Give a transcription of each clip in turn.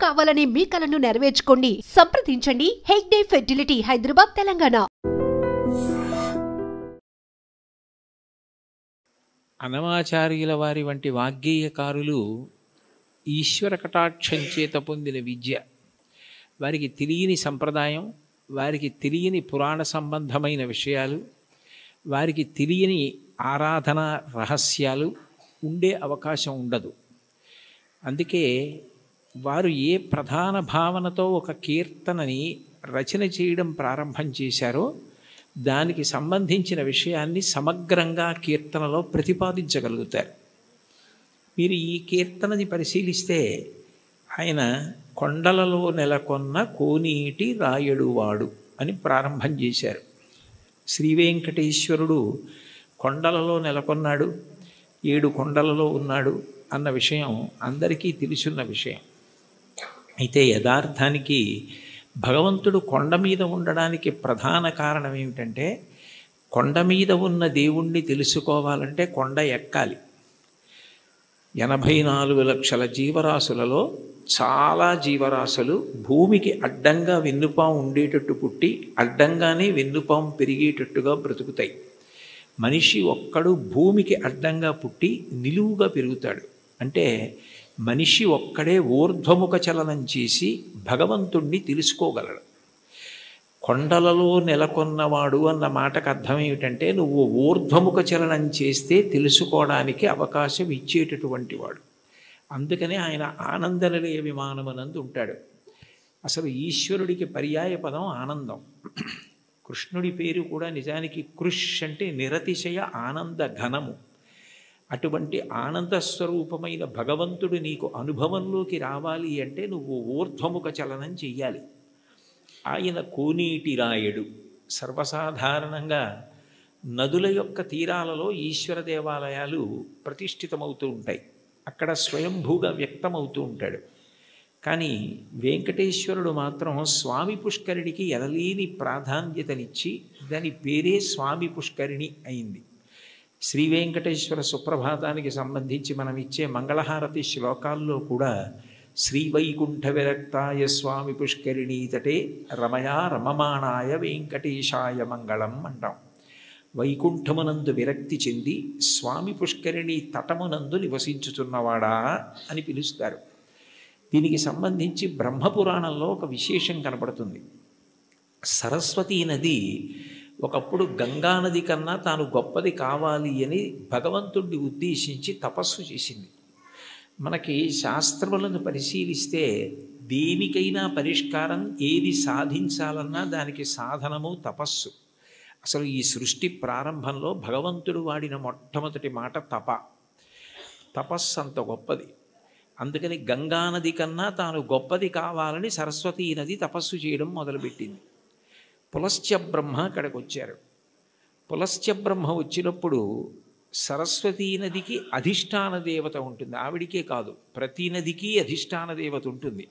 కావాలనే మీ కలను నెరవేర్చుకోండి. సంప్రదించండి హెగ్డే ఫెర్టిలిటీ, హైదరాబాద్, తెలంగాణ. అనమాచార్యుల వారి వంటి వాగ్గేయకారులు ఈశ్వర కటాక్షం చేత పొందిన విద్య, వారికి తెలియని సంప్రదాయం, వారికి తెలియని పురాణ సంబంధమైన విషయాలు, వారికి తెలియని ఆరాధన రహస్యాలు ఉండే అవకాశం ఉండదు. అందుకే వారు ఏ ప్రధాన భావనతో ఒక కీర్తనని రచన చేయడం ప్రారంభం చేశారో దానికి సంబంధించిన విషయాన్ని సమగ్రంగా కీర్తనలో ప్రతిపాదించగలుగుతారు. మీరు ఈ కీర్తనని పరిశీలిస్తే ఆయన కొండలలో నెలకొన్న కోనీటి రాయడువాడు అని ప్రారంభం చేశారు. శ్రీ వెంకటేశ్వరుడు కొండలలో నెలకొన్నాడు, 7 కొండలలో ఉన్నాడు అన్న విషయం అందరికీ తెలుసున్న విషయం. అయితే యథార్థానికి భగవంతుడు కొండ మీద ఉండడానికి ప్రధాన కారణం ఏమిటంటే, కొండ మీద ఉన్న దేవుణ్ణి తెలుసుకోవాలంటే కొండ ఎక్కాలి. 84 లక్షల జీవరాశులలో చాలా జీవరాశులు భూమికి అడ్డంగా వెన్నుపాము ఉండేటట్టు పుట్టి అడ్డంగానే వెన్నుపాము పెరిగేటట్టుగా బ్రతుకుతాయి. మనిషి ఒక్కడు భూమికి అడ్డంగా పుట్టి నిలువుగా పెరుగుతాడు. అంటే మనిషి ఒక్కడే ఊర్ధ్వముఖ చలనం చేసి భగవంతుణ్ణి తెలుసుకోగలడు. కొండలలో నెలకొన్నవాడు అన్న మాటకు అర్థం ఏమిటంటే, నువ్వు ఊర్ధ్వముఖ చలనం చేస్తే తెలుసుకోవడానికి అవకాశం ఇచ్చేటటువంటి వాడు. అందుకనే ఆయన ఆనందనిలయ విమానమునందు ఉంటాడు. అసలు ఈశ్వరుడికి పర్యాయ పదం ఆనందం. కృష్ణుడి పేరు కూడా నిజానికి కృష్ అంటే నిరతిశయ ఆనంద ఘనము. అటువంటి ఆనంద స్వరూపమైన భగవంతుడు నీకు అనుభవంలోకి రావాలి అంటే నువ్వు ఊర్ధ్వముఖ చలనం చెయ్యాలి. ఆయన కోనీటి రాయడు. సర్వసాధారణంగా నదుల యొక్క తీరాలలో ఈశ్వర దేవాలయాలు ప్రతిష్ఠితమవుతూ ఉంటాయి. అక్కడ స్వయంభూగా వ్యక్తమవుతూ ఉంటాడు. కానీ వెంకటేశ్వరుడు మాత్రం స్వామి పుష్కరిణికి ఎనలేని ప్రాధాన్యతనిచ్చి దాని పేరే స్వామి పుష్కరిణి అయింది. శ్రీ వెంకటేశ్వర సుప్రభాతానికి సంబంధించి మనం ఇచ్చే మంగళహారతి శ్లోకాల్లో కూడా శ్రీవైకుంఠ విరక్తాయ స్వామి పుష్కరిణీ తటే రమయా రమమాణాయ వెంకటేశాయ మంగళం అంటాం. వైకుంఠమునందు విరక్తి చెంది స్వామి పుష్కరిణి తటమునందు నివసించుచున్నవాడా అని పిలుస్తారు. దీనికి సంబంధించి బ్రహ్మపురాణంలో ఒక విశేషం కనపడుతుంది. సరస్వతీ నది ఒకప్పుడు గంగానది కన్నా తాను గొప్పది కావాలి అని భగవంతుడిని ఉద్దేశించి తపస్సు చేసింది. మనకి శాస్త్రములను పరిశీలిస్తే దేనికైనా పరిష్కారం, ఏది సాధించాలన్నా దానికి సాధనము తపస్సు. అసలు ఈ సృష్టి ప్రారంభంలో భగవంతుడు వాడిన మొట్టమొదటి మాట తపస్సు అంత గొప్పది. అందుకని గంగానది కన్నా తాను గొప్పది కావాలని సరస్వతీ నది తపస్సు చేయడం మొదలుపెట్టింది. పులశ్చ బ్రహ్మ అక్కడికి వచ్చారు. పులశ్చ బ్రహ్మ వచ్చినప్పుడు సరస్వతీ నదికి అధిష్టాన దేవత ఉంటుంది. ఆవిడికే కాదు, ప్రతి నదికి అధిష్టాన దేవత ఉంటుంది.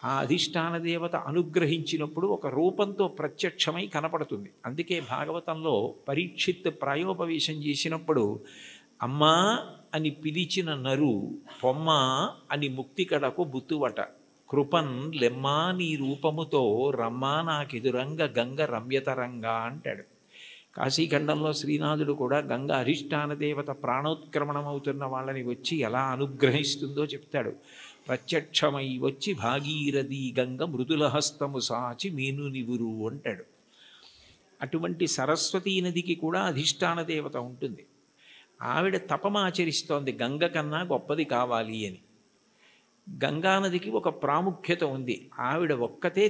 ఆ అధిష్టాన దేవత అనుగ్రహించినప్పుడు ఒక రూపంతో ప్రత్యక్షమై కనపడుతుంది. అందుకే భాగవతంలో పరీక్షిత్ ప్రాయోపవేశం చేసినప్పుడు అమ్మా అని పిలిచిన నరు పొమ్మ అని ముక్తికడకు బుత్తువట, కృపన్ లెమ్మా నీ రూపముతో రమ్మా నాకెదురంగ గంగ రమ్యతరంగా అంటాడు. కాశీఖండంలో శ్రీనాథుడు కూడా గంగ అధిష్టాన దేవత ప్రాణోత్క్రమణమవుతున్న వాళ్ళని వచ్చి ఎలా అనుగ్రహిస్తుందో చెప్తాడు. ప్రత్యక్షమై వచ్చి భాగీరథి గంగ మృదులహస్తము సాచి మీను నివురు అంటాడు. అటువంటి సరస్వతీ నదికి కూడా అధిష్టాన దేవత ఉంటుంది. ఆవిడ తపమాచరిస్తోంది గంగ కన్నా గొప్పది కావాలి అని. గంగానదికి ఒక ప్రాముఖ్యత ఉంది. ఆవిడ ఒక్కతే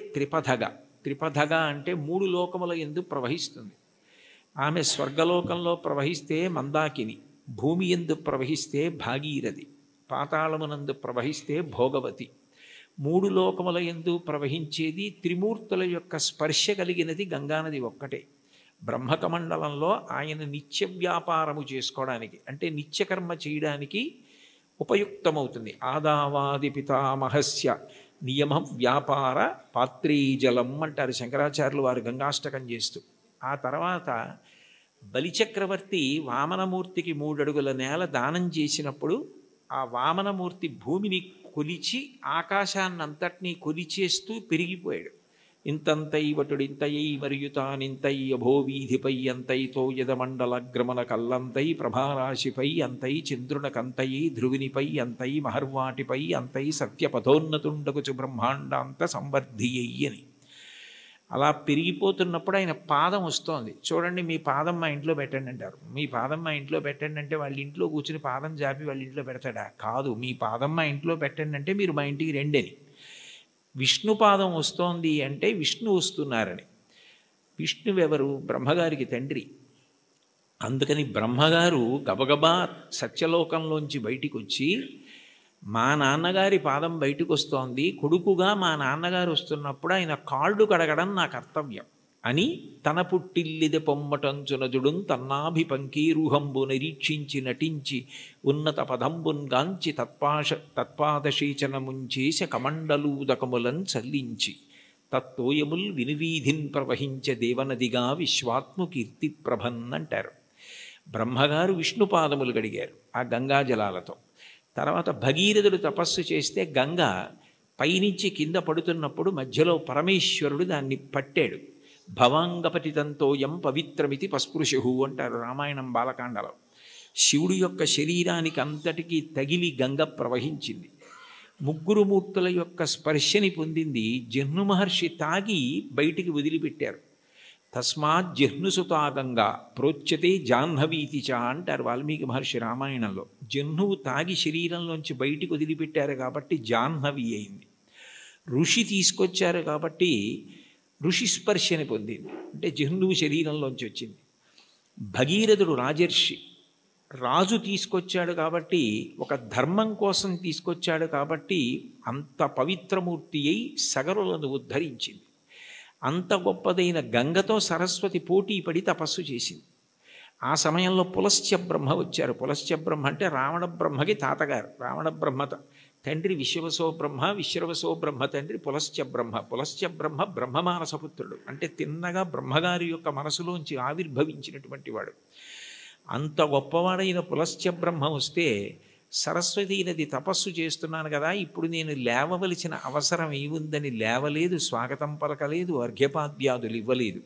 త్రిపథగా అంటే 3 లోకముల యందు ప్రవహిస్తుంది. ఆమె స్వర్గలోకంలో ప్రవహిస్తే మందాకిని, భూమి యందు ప్రవహిస్తే భాగీరథి, పాతాళమునందు ప్రవహిస్తే భోగవతి. 3 లోకముల యందు ప్రవహించేది త్రిమూర్తుల యొక్క స్పర్శ కలిగినది గంగానది ఒక్కటే. బ్రహ్మకమండలంలో ఆయన నిత్య వ్యాపారము చేసుకోవడానికి అంటే నిత్యకర్మ చేయడానికి ఉపయుక్తమవుతుంది. ఆదావాది పితామహస్య నియమ వ్యాపార పాత్రీ జలం అంటారు శంకరాచార్యులు వారు గంగాష్టకం చేస్తూ. ఆ తర్వాత బలిచక్రవర్తి వామనమూర్తికి 3 అడుగుల నేల దానం చేసినప్పుడు ఆ వామనమూర్తి భూమిని కొలిచి ఆకాశాన్నంతటినీ కొలిచేస్తూ పెరిగిపోయాడు. ఇంతంతై వటుడింతయై మరియు తానింతై అభోవీధిపై అంతైతో యదమండలగ్రమణ కల్లంతై ప్రభారాశిపై అంతై చంద్రునకంతయై ధ్రువినిపై అంతై మహర్వాటిపై అంతై సత్యపథోన్నతుండకుచు బ్రహ్మాండాంత సంవర్ధియ్యి అని. అలా పెరిగిపోతున్నప్పుడు ఆయన పాదం వస్తోంది. చూడండి, మీ పాదం మా ఇంట్లో పెట్టండి అంటారు. మీ పాదం మా ఇంట్లో పెట్టండి అంటే వాళ్ళ ఇంట్లో కూర్చుని పాదం జాపి వాళ్ళ ఇంట్లో పెడతాడా? కాదు. మీ పాదం మా ఇంట్లో పెట్టండి అంటే మీరు మా ఇంటికి రండి అని. విష్ణుపాదం వస్తోంది అంటే విష్ణు వస్తున్నారని. విష్ణువెవరు? బ్రహ్మగారికి తండ్రి. అందుకని బ్రహ్మగారు గబగబా సత్యలోకంలోంచి బయటికి వచ్చి, మా నాన్నగారి పాదం బయటకు వస్తోంది, కొడుకుగా మా నాన్నగారు వస్తున్నప్పుడు ఆయన కాళ్ళు కడగడం నా కర్తవ్యం అని తన పుట్టిల్లిది పొమ్మటంచునజుడుం తన్నాభిపంకీరుహంబు నిరీక్షించి నటించి ఉన్నత పదంబున్ గాంచి తత్పాదశీచనముంచేస కమండలూదకములను చల్లించి తత్తోయముల్ వినువీధిన్ ప్రవహించే దేవనదిగా విశ్వాత్ము కీర్తి ప్రభన్ అంటారు. బ్రహ్మగారు విష్ణుపాదములు గడిగారు ఆ గంగాజలాలతో. తర్వాత భగీరథుడు తపస్సు చేస్తే గంగ పైనుంచి కింద పడుతున్నప్పుడు మధ్యలో పరమేశ్వరుడు దాన్ని పట్టాడు. భవాంగపతితంతోయం పవిత్రమితి పస్పృశు అంటారు రామాయణం బాలకాండలో. శివుడి యొక్క శరీరానికి అంతటికీ తగిలి గంగ ప్రవహించింది. ముగ్గురు మూర్తుల యొక్క స్పర్శని పొందింది. జహ్ను మహర్షి తాగి బయటికి వదిలిపెట్టారు. తస్మాత్ జహ్నుసుతా గంగా ప్రోచ్యతే జాహ్నవీతి చ అంటారు వాల్మీకి మహర్షి రామాయణంలో. జహ్నువు తాగి శరీరంలోంచి బయటికి వదిలిపెట్టారు కాబట్టి జాహ్నవి అయింది. ఋషి తీసుకొచ్చారు కాబట్టి ఋషి స్పర్శని పొందింది, అంటే జహ్నువు శరీరంలోంచి వచ్చింది. భగీరథుడు రాజర్షి, రాజు తీసుకొచ్చాడు కాబట్టి, ఒక ధర్మం కోసం తీసుకొచ్చాడు కాబట్టి అంత పవిత్రమూర్తి అయి సగరులను ఉద్ధరించింది. అంత గొప్పదైన గంగతో సరస్వతి పోటీ పడి తపస్సు చేసింది. ఆ సమయంలో పులస్త్య బ్రహ్మ వచ్చారు. పులస్త్య బ్రహ్మ అంటే రావణ బ్రహ్మకి తాతగారు. రావణ బ్రహ్మ తండ్రి విశ్వవసో బ్రహ్మ, విశ్వవసో బ్రహ్మ తండ్రి పులస్త్య బ్రహ్మ. పులస్త్య బ్రహ్మ బ్రహ్మమానసపుత్రుడు, అంటే తిన్నగా బ్రహ్మగారి యొక్క మనసులోంచి ఆవిర్భవించినటువంటి వాడు. అంత గొప్పవాడైన పులస్త్య బ్రహ్మ వస్తే, సరస్వతీ నది తపస్సు చేస్తున్నాను కదా, ఇప్పుడు నేను లేవవలసిన అవసరం ఏముందని లేవలేదు, స్వాగతం పలకలేదు, అర్ఘ్యపాద్యాదులు ఇవ్వలేదు.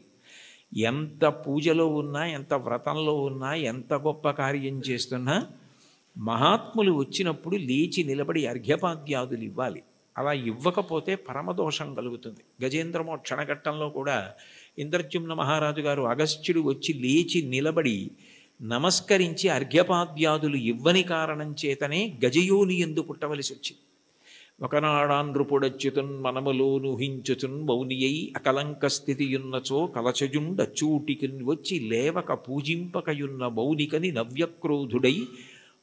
ఎంత పూజలో ఉన్నా, ఎంత వ్రతంలో ఉన్నా, ఎంత గొప్ప కార్యం చేస్తున్నా మహాత్ములు వచ్చినప్పుడు లేచి నిలబడి అర్ఘ్యపాద్యాదులు ఇవ్వాలి. అలా ఇవ్వకపోతే పరమదోషం కలుగుతుంది. గజేంద్రమోక్షణ ఘట్టంలో కూడా ఇంద్రజుమ్న మహారాజు గారు అగస్త్యుడు వచ్చి లేచి నిలబడి నమస్కరించి అర్ఘ్యపాద్యాదులు ఇవ్వని కారణం చేతనే గజయోని ఎందు పుట్టవలసి వచ్చింది. ఒకనాడాంధ్రుపుడచ్యుతున్ మనములో నుహించుచున్ మౌనియై అకలంక స్థితియున్నచో కలచజుండచూటికిన్ వచ్చి లేవక పూజింపకయున్న మౌనికని నవ్యక్రోధుడై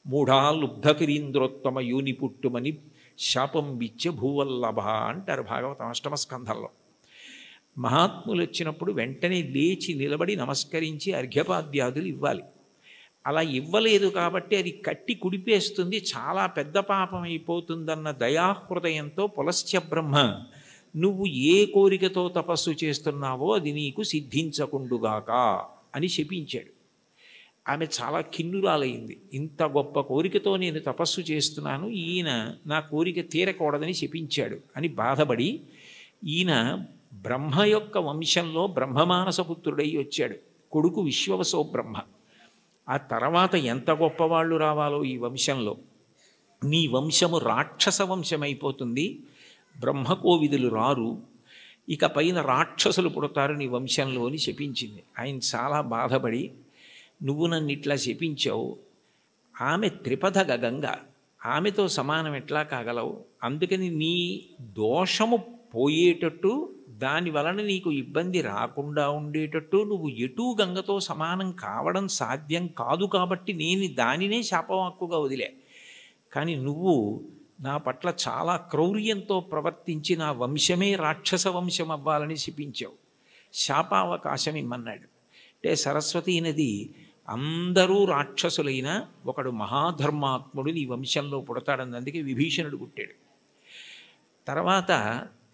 మూఢాలుబ్ధకిరీంద్రోత్తమ యోని పుట్టుమని శాపం విచ్చ భూవల్లభ అంటారు భాగవతం అష్టమ స్కంధంలో. మహాత్ములు వచ్చినప్పుడు వెంటనే లేచి నిలబడి నమస్కరించి అర్ఘ్యపాద్యాదులు ఇవ్వాలి. అలా ఇవ్వలేదు కాబట్టి అది కట్టి కుడిపేస్తుంది, చాలా పెద్ద పాపం అయిపోతుందన్న దయాహృదయంతో పులస్త్య బ్రహ్మ, నువ్వు ఏ కోరికతో తపస్సు చేస్తున్నావో అది నీకు సిద్ధించకుండుగాక అని శపించాడు. ఆమె చాలా కిన్నురాలైంది. ఇంత గొప్ప కోరికతో నేను తపస్సు చేస్తున్నాను, ఈయన నా కోరిక తీరకూడదని శపించాడు అని బాధపడి, ఈయన బ్రహ్మ యొక్క వంశంలో బ్రహ్మమానసపుత్రుడై వచ్చాడు. కొడుకు విశ్వవసో బ్రహ్మ. ఆ తర్వాత ఎంత గొప్పవాళ్ళు రావాలో ఈ వంశంలో. నీ వంశము రాక్షస వంశమైపోతుంది, బ్రహ్మకోవిదులు రారు, ఇక పైన రాక్షసులు పుడతారు నీ వంశంలో అని శపించింది. ఆయన చాలా బాధపడి, నువ్వు నన్ను ఇట్లా శపించావు, ఆమె త్రిపథ గంగ, ఆమెతో సమానం ఎట్లా కాగలవు? అందుకని నీ దోషము పోయేటట్టు, దాని వలన నీకు ఇబ్బంది రాకుండా ఉండేటట్టు నువ్వు ఎటూ గంగతో సమానం కావడం సాధ్యం కాదు కాబట్టి నేను దానినే శాపవాక్కుగా వదిలే. కానీ నువ్వు నా పట్ల చాలా క్రౌర్యంతో ప్రవర్తించి నా వంశమే రాక్షస వంశం అవ్వాలని శపించావు, శాపావకాశం ఇమ్మన్నాడు. అంటే సరస్వతీ నది అందరూ రాక్షసులైన ఒకడు మహాధర్మాత్ముడు నీ వంశంలో పుడతాడని అందుకే విభీషణుడు పుట్టాడు. తర్వాత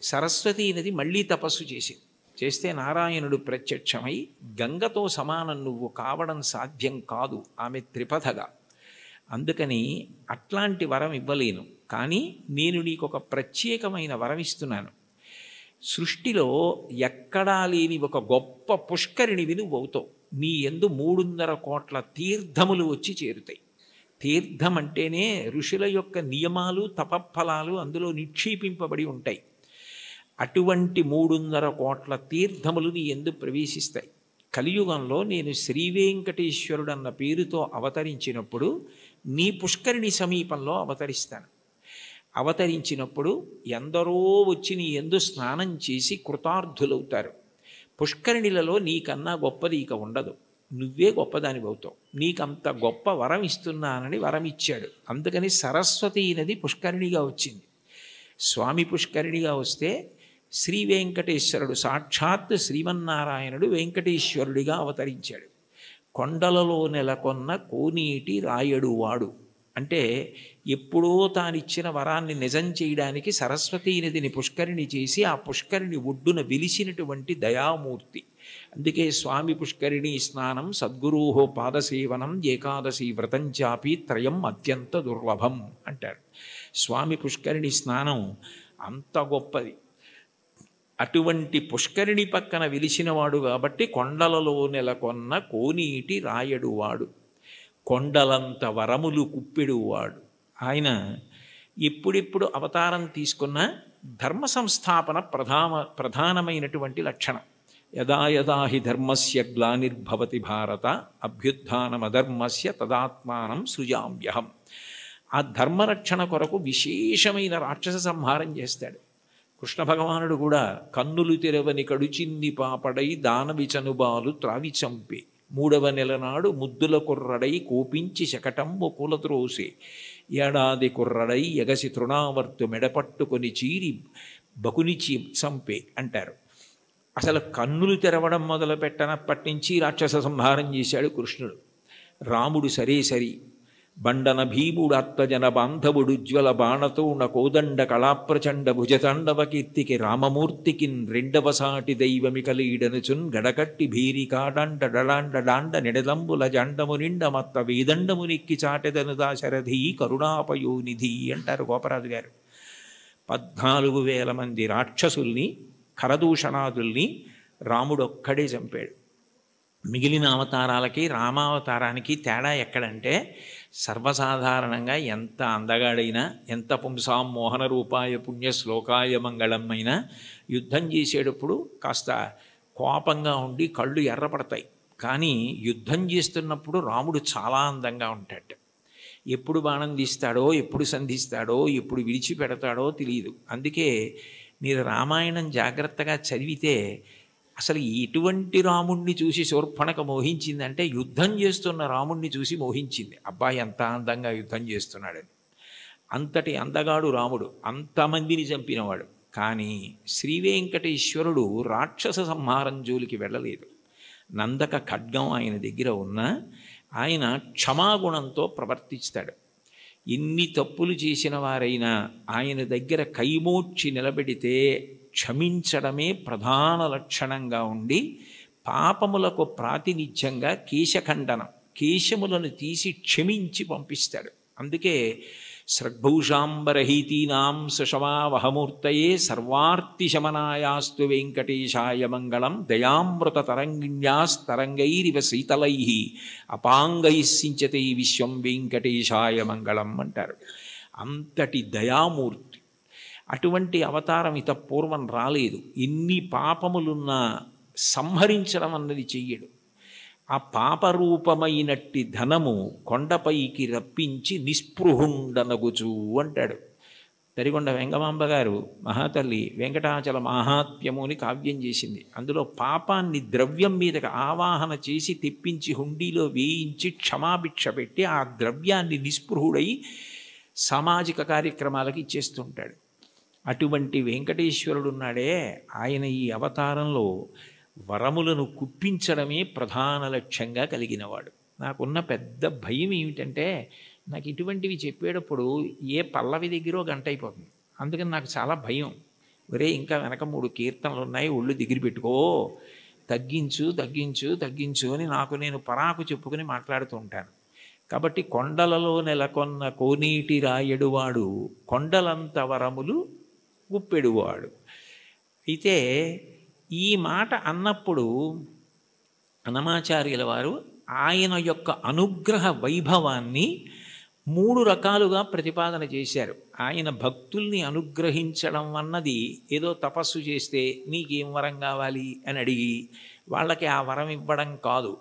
సరస్వతీ నది మళ్ళీ తపస్సు చేస్తే నారాయణుడు ప్రత్యక్షమై, గంగతో సమానం నువ్వు కావడం సాధ్యం కాదు, ఆమె త్రిపథగా, అందుకని అట్లాంటి వరం ఇవ్వలేను, కానీ నేను నీకు ఒక ప్రత్యేకమైన వరం ఇస్తున్నాను. సృష్టిలో ఎక్కడా లేని ఒక గొప్ప పుష్కరిణివి నువ్వు అవుతావు. నీ యందు 3.5 కోట్ల తీర్థములు వచ్చి చేరుతాయి. తీర్థం అంటేనే ఋషుల యొక్క నియమాలు, తపఫలాలు అందులో నిక్షేపింపబడి ఉంటాయి. అటువంటి 3.5 కోట్ల తీర్థములు నీ యందు ప్రవేశిస్తాయి. కలియుగంలో నేను శ్రీవేంకటేశ్వరుడు అన్న పేరుతో అవతరించినప్పుడు నీ పుష్కరిణి సమీపంలో అవతరిస్తాను. అవతరించినప్పుడు ఎందరో వచ్చి నీ యందు స్నానం చేసి కృతార్థులవుతారు. పుష్కరిణిలలో నీకన్నా గొప్పది ఇక ఉండదు. నువ్వే గొప్పదానివి అవుతావు. నీకంత గొప్ప వరం ఇస్తున్నానని వరం ఇచ్చాడు. అందుకని సరస్వతి నది పుష్కరిణిగా వచ్చింది. స్వామి పుష్కరిణిగా వస్తే శ్రీ వెంకటేశ్వరుడు సాక్షాత్ శ్రీమన్నారాయణుడు వెంకటేశ్వరుడిగా అవతరించాడు. కొండలలో నెలకొన్న కోనేటి రాయడు వాడు అంటే ఎప్పుడో తానిచ్చిన వరాన్ని నిజం చేయడానికి సరస్వతీ నదిని పుష్కరిణి చేసి ఆ పుష్కరిణి ఒడ్డున వెలిసినటువంటి దయామూర్తి. అందుకే స్వామి పుష్కరిణి స్నానం సద్గురోహో పాదసేవనం ఏకాదశి వ్రతం చాపి త్రయం అత్యంత దుర్లభం అంటారు. స్వామి పుష్కరిణి స్నానం అంత గొప్పది. అటువంటి పుష్కరిణి పక్కన వెలిసినవాడు కాబట్టి కొండలలో నెలకొన్న కోనీటి రాయడువాడు, కొండలంత వరములు కుప్పెడువాడు. ఆయన ఎప్పుడెప్పుడు అవతారం తీసుకున్న ధర్మ సంస్థాపన ప్రధానమైనటువంటి లక్షణం. యదా యదా హి ధర్మస్య గ్లానిర్భవతి భారత అభ్యుత్థానమధర్మస్య తదాత్మానం సృజామ్యహం. ఆ ధర్మరక్షణ కొరకు విశేషమైన రాక్షస సంహారం చేస్తాడు. కృష్ణ భగవానుడు కూడా కన్నులు తెరవని కడుచిన్ని పాపడై దానవి చనుబాలు త్రావి చంపే 3వ నెల నాడు ముద్దుల కుర్రడై కోపించి శకటంబు కూలత్రోసే ఏడాది కుర్రడై ఎగసి తృణావర్తు మెడపట్టుకొని చీరి బకునిచి చంపే అంటారు. అసలు కన్నులు తెరవడం మొదలు పెట్టనప్పటి నుంచి రాక్షస సంహారం చేశాడు కృష్ణుడు. రాముడు సరే సరి బండన భీముడు ఆత్మజన బాంధవుడుజ్వల బాణతోణ కోదండ కళాప్రచండ భుజతాండవ కీర్తికి రామమూర్తికిన్ 2వ సాటి దైవమికలీడనుచున్ గడకట్టి భీరి కాడాండ డడాండ డాండ నిడదంబుల జండము నిండ మత్త వేదండము నిక్కి చాటెదను దాశరథి కరుణాపయోనిధి అంటారు గోపరాజు గారు. 14,000 మంది రాక్షసుల్ని ఖరదూషణాదుల్ని రాముడొక్కడే చంపాడు. మిగిలిన అవతారాలకి రామావతారానికి తేడా ఎక్కడంటే సర్వసాధారణంగా ఎంత అందగాడైనా ఎంత పుంసాం మోహన రూపాయ పుణ్య శ్లోకాయ మంగళమైనా యుద్ధం చేసేటప్పుడు కాస్త కోపంగా ఉండి కళ్ళు ఎర్రపడతాయి. కానీ యుద్ధం చేస్తున్నప్పుడు రాముడు చాలా అందంగా ఉంటాడు. ఎప్పుడు బాణం తీస్తాడో, ఎప్పుడు సంధిస్తాడో, ఎప్పుడు విడిచిపెడతాడో తెలియదు. అందుకే మీరు రామాయణం జాగ్రత్తగా చదివితే అసలు ఎటువంటి రాముణ్ణి చూసి శూర్పణఖ మోహించిందంటే యుద్ధం చేస్తున్న రాముణ్ణి చూసి మోహించింది. అబ్బాయి ఎంత అందంగా యుద్ధం చేస్తున్నాడని. అంతటి అందగాడు రాముడు, అంతమందిని చంపినవాడు. కానీ శ్రీ వెంకటేశ్వరుడు రాక్షస సంహారం జోలికి వెళ్ళలేదు. నందక ఖడ్గం ఆయన దగ్గర ఉన్నా ఆయన క్షమాగుణంతో ప్రవర్తిస్తాడు. ఎన్ని తప్పులు చేసిన వారైనా ఆయన దగ్గర కైమోడ్చి నిలబెడితే క్షమించడమే ప్రధాన లక్షణంగా ఉండి పాపములకు ప్రాతినిధ్యంగా కేశఖండనం, కేశములను తీసి క్షమించి పంపిస్తాడు. అందుకే సృగ్భూషాంబరహీతీనాం సుషమావహమూర్తయే సర్వార్తిశమనాయాస్తు వెంకటేశాయ మంగళం దయామృత తరంగిణ్యాస్తరంగైరివ శీతలై అపాంగై సించతే విశ్వం వెంకటేశాయ మంగళం అంటారు. అంతటి దయామూర్తి. అటువంటి అవతారం ఇత పూర్వం రాలేదు. ఎన్ని పాపములున్నా సంహరించడం అన్నది చెయ్యడు. ఆ పాపరూపమైనట్టి ధనము కొండపైకి రప్పించి నిస్పృహుండనగుచు అంటాడు. తరిగొండ వెంగమాంబ గారు మహాతల్లి వెంకటాచల మహాత్మ్యము అని కావ్యం చేసింది. అందులో పాపాన్ని ద్రవ్యం మీదకి ఆవాహన చేసి తెప్పించి హుండీలో వేయించి క్షమాభిక్ష పెట్టి ఆ ద్రవ్యాన్ని నిస్పృహుడై సామాజిక కార్యక్రమాలకు ఇచ్చేస్తుంటాడు. అటువంటి వెంకటేశ్వరుడున్నాడే, ఆయన ఈ అవతారంలో వరములను కుప్పించడమే ప్రధాన లక్ష్యంగా కలిగినవాడు. నాకున్న పెద్ద భయం ఏమిటంటే నాకు ఇటువంటివి చెప్పేటప్పుడు ఏ పల్లవి దగ్గరో గంట అయిపోతుంది. అందుకని నాకు చాలా భయం. ఒరే ఇంకా వెనక 3 కీర్తనలు ఉన్నాయి, ఒళ్ళు దగ్గర పెట్టుకో, తగ్గించు తగ్గించు తగ్గించు అని నాకు నేను పరాకు చెప్పుకుని మాట్లాడుతూ ఉంటాను. కాబట్టి కొండలలో నెలకొన్న కోనేటి రాయడువాడు కొండలంత వరములు గుప్పెడువాడు. అయితే ఈ మాట అన్నప్పుడు అన్నమాచార్యుల వారు ఆయన యొక్క అనుగ్రహ వైభవాన్ని 3 రకాలుగా ప్రతిపాదన చేశారు. ఆయన భక్తుల్ని అనుగ్రహించడం అన్నది ఏదో తపస్సు చేస్తే నీకేం వరం కావాలి అని అడిగి వాళ్ళకి ఆ వరం ఇవ్వడం కాదు.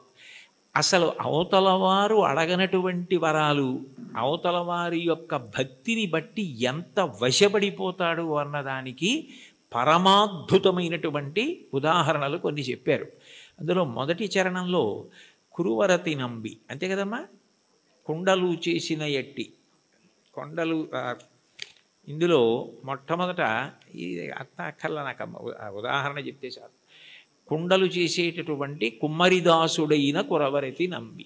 అసలు అవతల వారు అడగనటువంటి వరాలు, అవతల వారి యొక్క భక్తిని బట్టి ఎంత వశపడిపోతాడు అన్నదానికి పరమాద్భుతమైనటువంటి ఉదాహరణలు కొన్ని చెప్పారు. అందులో మొదటి చరణంలో కురువరతి నంబి, అంతే కదమ్మా, కుండలు చేసిన ఎట్టి కొండలు. ఇందులో మొట్టమొదట ఈ అక్కర్ల నాకు ఉదాహరణ చెప్తే చాలు. కుండలు చేసేటటువంటి కుమ్మరిదాసుడైన కురవరతి నంబి,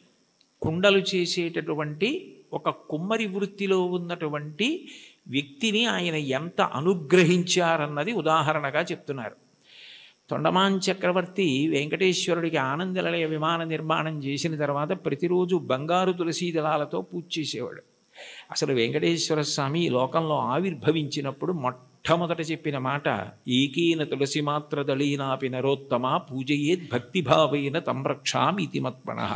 కుండలు చేసేటటువంటి ఒక కుమ్మరి వృత్తిలో ఉన్నటువంటి వ్యక్తిని ఆయన ఎంత అనుగ్రహించారన్నది ఉదాహరణగా చెప్తున్నారు. తొండమాన్ చక్రవర్తి వెంకటేశ్వరుడికి ఆనందనిలయ విమాన నిర్మాణం చేసిన తర్వాత ప్రతిరోజు బంగారు తులసీ దళాలతో పూజ చేసేవాడు. అసలు వెంకటేశ్వర స్వామి లోకంలో ఆవిర్భవించినప్పుడు మొట్టమొదట చెప్పిన మాట, ఏకేన తులసి మాత్ర దళీనాపి నరోత్తమ పూజయేద్ భక్తిభావైన తంరక్షామితి మత్పణః.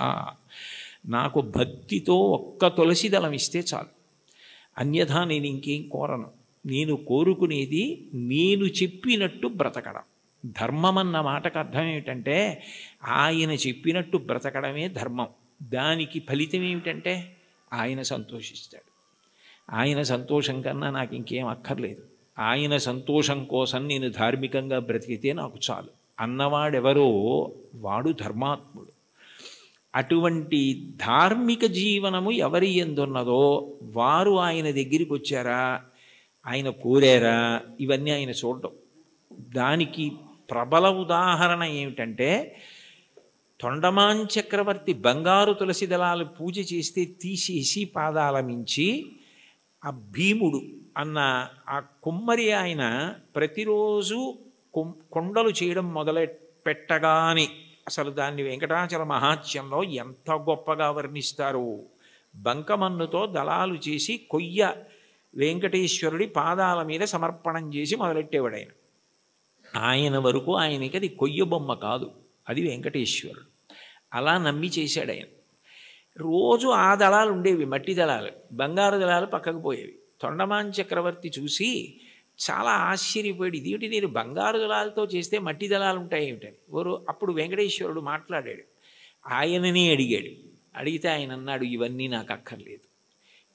నాకు భక్తితో ఒక్క తులసి దళం ఇస్తే చాలు, అన్యథా నేను ఇంకేం కోరను. నేను కోరుకునేది నేను చెప్పినట్టు బ్రతకడం. ధర్మం అన్న మాటకు అర్థం ఏమిటంటే ఆయన చెప్పినట్టు బ్రతకడమే ధర్మం. దానికి ఫలితం ఏమిటంటే ఆయన సంతోషిస్తాడు. ఆయన సంతోషం కన్నా నాకు ఇంకేం అక్కర్లేదు. ఆయన సంతోషం కోసం నేను ధార్మికంగా బ్రతికితే నాకు చాలు అన్నవాడెవరో వాడు ధర్మాత్ముడు. అటువంటి ధార్మిక జీవనము ఎవరి ఎందున్నదో వారు ఆయన దగ్గరికి వచ్చారా, ఆయన కోరారా, ఇవన్నీ ఆయన చూడటం. దానికి ప్రబల ఉదాహరణ ఏమిటంటే తొండమాన్ చక్రవర్తి బంగారు తులసి దళాలు పూజ చేస్తే తీసేసి పాదాల మించి ఆ భీముడు అన్న ఆ కుమ్మరి ఆయన ప్రతిరోజు కొండలు చేయడం మొదలు పెట్టగానే అసలు దాన్ని వెంకటాచల మహాత్యంలో ఎంత గొప్పగా వర్ణిస్తారు. బంకమన్నుతో దళాలు చేసి కొయ్య వెంకటేశ్వరుడి పాదాల మీద సమర్పణం చేసి మొదలెట్టేవాడు ఆయన. ఆయన వరకు ఆయనకి అది కొయ్య బొమ్మ కాదు, అది వెంకటేశ్వరుడు. అలా నమ్మి చేశాడు ఆయన. రోజు ఆ దళాలు ఉండేవి, మట్టి దళాలు, బంగారు దళాలు పక్కకు పోయేవి. తొండమాన్ చక్రవర్తి చూసి చాలా ఆశ్చర్యపోయాడు, ఇదేమిటి నేను బంగారు దళాలతో చేస్తే మట్టి దళాలు ఉంటాయి ఏమిటని. అప్పుడు వెంకటేశ్వరుడు మాట్లాడాడు, ఆయననే అడిగాడు. అడిగితే ఆయన అన్నాడు, ఇవన్నీ నాకు అక్కర్లేదు,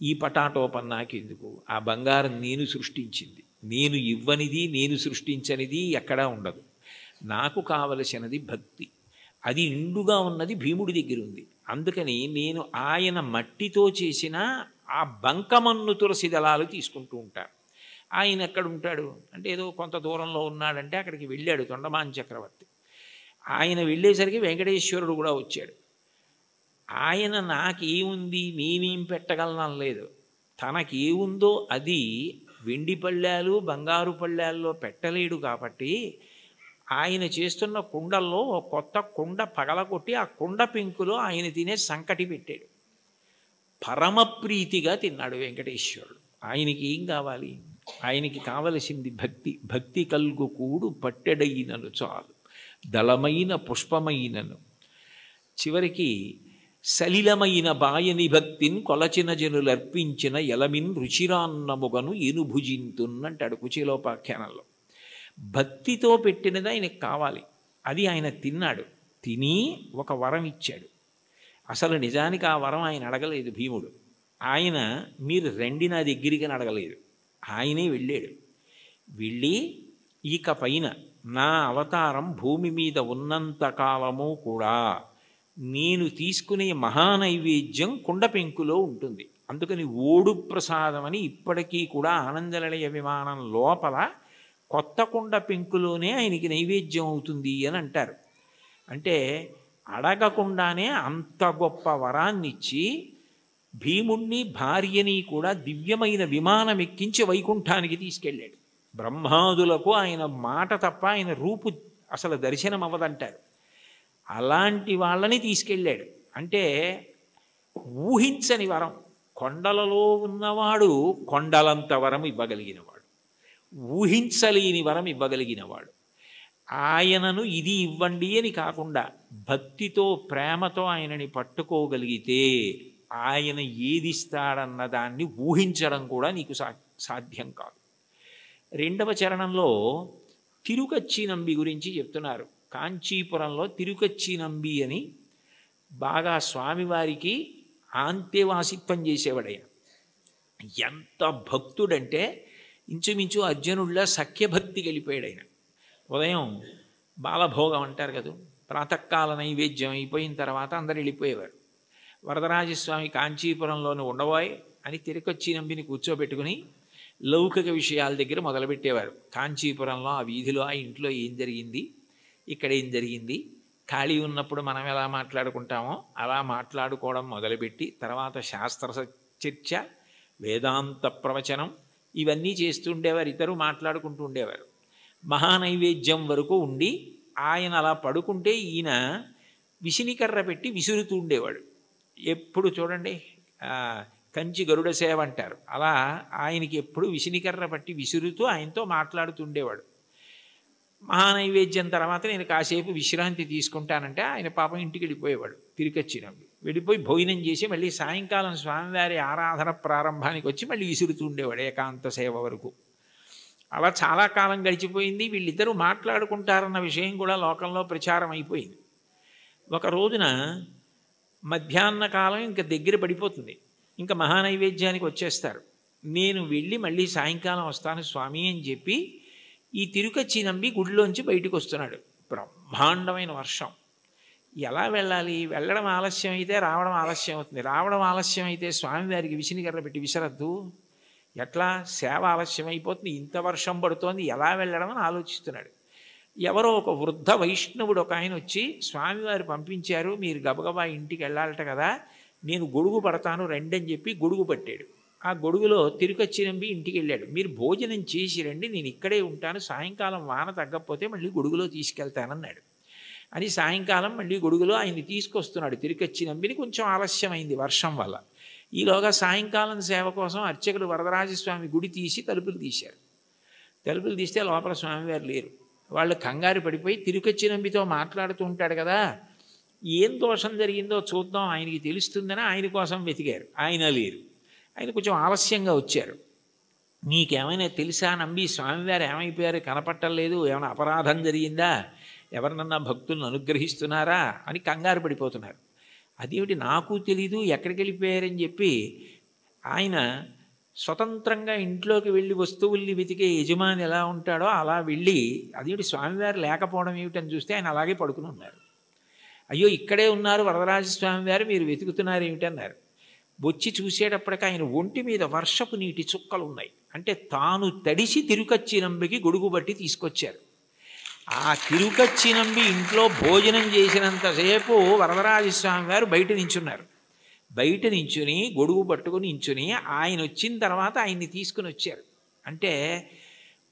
ఈ పటాటోపం నాకెందుకు, ఆ బంగారం నేను సృష్టించింది, నేను ఇవ్వనిది నేను సృష్టించనిది ఎక్కడా ఉండదు. నాకు కావలసినది భక్తి, అది నిండుగా ఉన్నది భీముడి దగ్గర ఉంది. అందుకని నేను ఆయన మట్టితో చేసిన ఆ బంకమన్ను తులసి దళాలు తీసుకుంటూ ఉంటాను. ఆయన ఎక్కడ ఉంటాడు అంటే ఏదో కొంత దూరంలో ఉన్నాడంటే అక్కడికి వెళ్ళాడు తొండమాన్ చక్రవర్తి. ఆయన వెళ్ళేసరికి వెంకటేశ్వరుడు కూడా వచ్చాడు. ఆయన నాకేముంది నేనేం పెట్టగలను లేదు, తనకేముందో అది వెండి పళ్ళాలు బంగారు పళ్ళాల్లో పెట్టలేడు. కాబట్టి ఆయన చేస్తున్న కుండల్లో కొత్త కుండ పగలగొట్టి ఆ కుండ పెంకులో ఆయన తినే సంకటి పెట్టాడు. పరమప్రీతిగా తిన్నాడు వెంకటేశ్వరుడు. ఆయనకి ఏం కావాలి, ఆయనకి కావలసింది భక్తి. భక్తి కల్గు కూడు పట్టెడైనను చాలు, దళమైన పుష్పమైనను. చివరికి సలిలమైన బాయని భక్తిని కొలచిన జనులర్పించిన ఎలమిన్ రుచిరాన్నముగను ఏనుభుజింతున్నంటాడు కుచేలోపాఖ్యానంలో. భక్తితో పెట్టినది ఆయనకు కావాలి, అది ఆయన తిన్నాడు. తిని ఒక వరం ఇచ్చాడు. అసలు నిజానికి ఆ వరం ఆయన అడగలేదు భీముడు. ఆయన మీరు రండి నా దగ్గరికి అడగలేదు, ఆయనే వెళ్ళాడు. వెళ్ళి ఇక పైన నా అవతారం భూమి మీద ఉన్నంత కాలము కూడా నేను తీసుకునే మహానైవేద్యం కుండ పెంకులో ఉంటుంది. అందుకని ఓడు ప్రసాదం అని ఇప్పటికీ కూడా ఆనందనిలయ విమానం లోపల కొత్త కుండ పెంకులోనే ఆయనకి నైవేద్యం అవుతుంది అని అంటారు. అంటే అడగకుండానే అంత గొప్ప వరాన్నిచ్చి భీముణ్ణి భార్యని కూడా దివ్యమైన విమానం ఎక్కించి వైకుంఠానికి తీసుకెళ్ళాడు. బ్రహ్మాదులకు ఆయన మాట తప్ప ఆయన రూపు అసలు దర్శనం అవ్వదంటారు. అలాంటి వాళ్ళని తీసుకెళ్ళాడు. అంటే ఊహించని వరం. కొండలలో ఉన్నవాడు కొండలంత వరం ఇవ్వగలిగినవాడు, ఊహించలేని వరం ఇవ్వగలిగినవాడు. ఆయనను ఇది ఇవ్వండి అని కాకుండా భక్తితో ప్రేమతో ఆయనని పట్టుకోగలిగితే ఆయన ఏదిస్తాడన్న దాన్ని ఊహించడం కూడా నీకు సాధ్యం కాదు. రెండవ చరణంలో తిరుకచ్చినంబి గురించి చెప్తున్నారు. కాంచీపురంలో తిరుకచ్చినంబి అని బాగా స్వామివారికి ఆంతేవాసిత్వం చేసేవాడైన. ఎంత భక్తుడంటే ఇంచుమించు అర్జునుడిలా సఖ్యభక్తి గెలిపాడు ఆయన. ఉదయం బాలభోగం అంటారు కదా, ప్రాతకాల నైవేద్యం అయిపోయిన తర్వాత అందరు వెళ్ళిపోయేవారు. వరదరాజస్వామి కాంచీపురంలోని ఉండబోయ్ అని తిరుకొచ్చినంబిని కూర్చోబెట్టుకుని లౌకిక విషయాల దగ్గర మొదలుపెట్టేవారు. కాంచీపురంలో ఆ వీధిలో ఆ ఇంట్లో ఏం జరిగింది, ఇక్కడ ఏం జరిగింది, ఖాళీ ఉన్నప్పుడు మనం ఎలా మాట్లాడుకుంటామో అలా మాట్లాడుకోవడం మొదలుపెట్టి తర్వాత శాస్త్ర చర్చ, వేదాంత ప్రవచనం ఇవన్నీ చేస్తూ ఉండేవారు. ఇద్దరు మాట్లాడుకుంటూ ఉండేవారు. మహానైవేద్యం వరకు ఉండి ఆయన అలా పడుకుంటే ఈయన విసినికర్ర పెట్టి విసురుతూ ఉండేవాడు. ఎప్పుడు చూడండి కంచి గరుడ సేవ అంటారు, అలా ఆయనకి ఎప్పుడు విసినికర్ర పట్టి విసురుతూ ఆయనతో మాట్లాడుతుండేవాడు. మహానైవేద్యం తర్వాత నేను కాసేపు విశ్రాంతి తీసుకుంటానంటే ఆయన పాపం ఇంటికి వెళ్ళిపోయేవాడు. తిరిగొచ్చినప్పుడు వెళ్ళిపోయి భోజనం చేసి మళ్ళీ సాయంకాలం స్వామివారి ఆరాధన ప్రారంభానికి వచ్చి మళ్ళీ విసురుతూ ఉండేవాడు ఏకాంత సేవ వరకు. అలా చాలా కాలం గడిచిపోయింది. వీళ్ళిద్దరూ మాట్లాడుకుంటారన్న విషయం కూడా లోకంలో ప్రచారం అయిపోయింది. ఒక రోజున మధ్యాహ్న కాలం ఇంకా దగ్గర పడిపోతుంది, ఇంకా మహానైవేద్యానికి వచ్చేస్తారు. నేను వెళ్ళి మళ్ళీ సాయంకాలం వస్తాను స్వామి అని చెప్పి ఈ తిరుకచ్చినంబి గుడిలోంచి బయటకు వస్తున్నాడు. బ్రహ్మాండమైన వర్షం. ఎలా వెళ్ళాలి? వెళ్ళడం ఆలస్యం అయితే రావడం ఆలస్యం అవుతుంది, రావడం ఆలస్యం అయితే స్వామివారికి విసినికర్ర పెట్టి విసరద్దు, ఎట్లా సేవ ఆలస్యం అయిపోతుంది, ఇంత వర్షం పడుతోంది, ఎలా వెళ్ళడం అని ఆలోచిస్తున్నాడు. ఎవరో ఒక వృద్ధ వైష్ణవుడు ఒక ఆయన వచ్చి స్వామివారు పంపించారు, మీరు గబగబా ఇంటికి వెళ్ళాలట కదా, నేను గొడుగు పడతాను రండి అని చెప్పి గొడుగు పట్టాడు. ఆ గొడుగులో తిరుకచ్చినంబి ఇంటికి వెళ్ళాడు. మీరు భోజనం చేసి రండి, నేను ఇక్కడే ఉంటాను, సాయంకాలం వాన తగ్గకపోతే మళ్ళీ గొడుగులో తీసుకెళ్తానన్నాడు. అని సాయంకాలం మళ్ళీ గొడుగులో ఆయన్ని తీసుకొస్తున్నాడు తిరుకచ్చినంబిని. కొంచెం ఆలస్యమైంది వర్షం వల్ల. ఈలోగా సాయంకాలం సేవ కోసం అర్చకుడు వరదరాజస్వామి గుడి తీసి తలుపులు తీశారు. తలుపులు తీస్తే లోపల స్వామివారు లేరు. వాళ్ళు కంగారు పడిపోయి తిరుకచ్చినంబితో మాట్లాడుతూ ఉంటాడు కదా, ఏం దోషం జరిగిందో చూద్దాం ఆయనకి తెలుస్తుందని ఆయన కోసం వెతికారు. ఆయన లేరు. ఆయన కొంచెం ఆలస్యంగా వచ్చారు. నీకేమైనా తెలుసా నంబి, స్వామివారు ఏమైపోయారు, కనపట్టలేదు, ఏమైనా అపరాధం జరిగిందా, ఎవరినన్నా భక్తులను అనుగ్రహిస్తున్నారా అని కంగారు పడిపోతున్నారు. అదేమిటి నాకు తెలీదు, ఎక్కడికి వెళ్ళిపోయారని చెప్పి ఆయన స్వతంత్రంగా ఇంట్లోకి వెళ్ళి వస్తువుల్ని వెతికే యజమాని ఎలా ఉంటాడో అలా వెళ్ళి అదేమిటి స్వామివారు లేకపోవడం ఏమిటని చూస్తే ఆయన అలాగే పడుకుని ఉన్నారు. అయ్యో ఇక్కడే ఉన్నారు వరదరాజస్వామివారు, మీరు వెతుకుతున్నారు ఏమిటన్నారు. వచ్చి చూసేటప్పటికి ఆయన ఒంటి మీద వర్షపు నీటి చుక్కలు ఉన్నాయి. అంటే తాను తడిసి తిరుకచ్చినంబికి గొడుగు బట్టి తీసుకొచ్చారు. ఆ తిరుకచ్చినంబి ఇంట్లో భోజనం చేసినంతసేపు వరదరాజస్వామి వారు బయట నించున్నారు. బయట నించుని గొడుగు పట్టుకుని నించుని ఆయన వచ్చిన తర్వాత ఆయన్ని తీసుకుని వచ్చారు. అంటే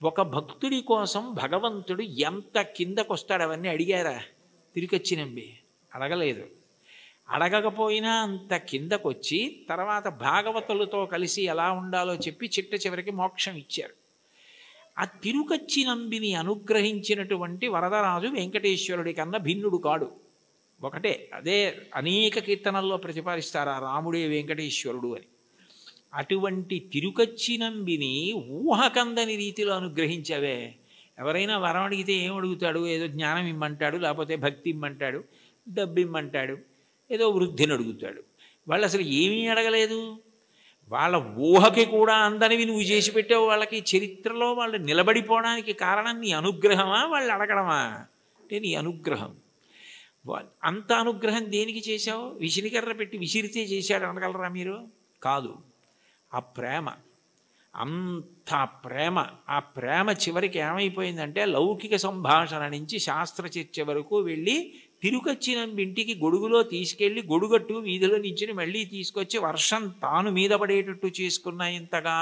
ఒక భక్తుడి కోసం భగవంతుడు ఎంత కిందకొస్తాడు అవన్నీ అడిగారా తిరుకచ్చినంబి? అడగలేదు. అడగకపోయినా అంత కిందకొచ్చి తర్వాత భాగవతులతో కలిసి ఎలా ఉండాలో చెప్పి చిట్ట చివరికి మోక్షం ఇచ్చారు. ఆ తిరుకచ్చినంబిని అనుగ్రహించినటువంటి వరదరాజు వెంకటేశ్వరుడి కన్నా భిన్నుడు కాడు, ఒకటే. అదే అనేక కీర్తనల్లో ప్రతిపాదిస్తారు ఆ రాముడే వెంకటేశ్వరుడు అని. అటువంటి తిరుకచ్చినంబిని ఊహకందని రీతిలో అనుగ్రహించవే. ఎవరైనా వరం అడిగితే ఏం అడుగుతాడు? ఏదో జ్ఞానం ఇమ్మంటాడు, లేకపోతే భక్తి ఇమ్మంటాడు, డబ్బు ఇమ్మంటాడు, ఏదో వృద్ధిని అడుగుతాడు. వాళ్ళు అసలు ఏమీ అడగలేదు. వాళ్ళ ఊహకి కూడా అందనివి నువ్వు చేసి పెట్టావు. వాళ్ళకి చరిత్రలో వాళ్ళు నిలబడిపోవడానికి కారణం నీ అనుగ్రహమా, వాళ్ళు అడగడమా? అంటే నీ అనుగ్రహం. అంత అనుగ్రహం దేనికి చేశావు? విసినికర్ర పెట్టి విసిరితే చేశాడు అనగలరా మీరు? కాదు. ఆ ప్రేమ, అంత ప్రేమ. ఆ ప్రేమ చివరికి ఏమైపోయిందంటే లౌకిక సంభాషణ నుంచి శాస్త్ర చర్చ వరకు వెళ్ళి తిరుకచ్చినంబి ఇంటికి గొడుగులో తీసుకెళ్ళి గొడుగట్టు వీధిలో నించుని మళ్ళీ తీసుకొచ్చి వర్షం తాను మీద పడేటట్టు చేసుకున్న ఇంతగా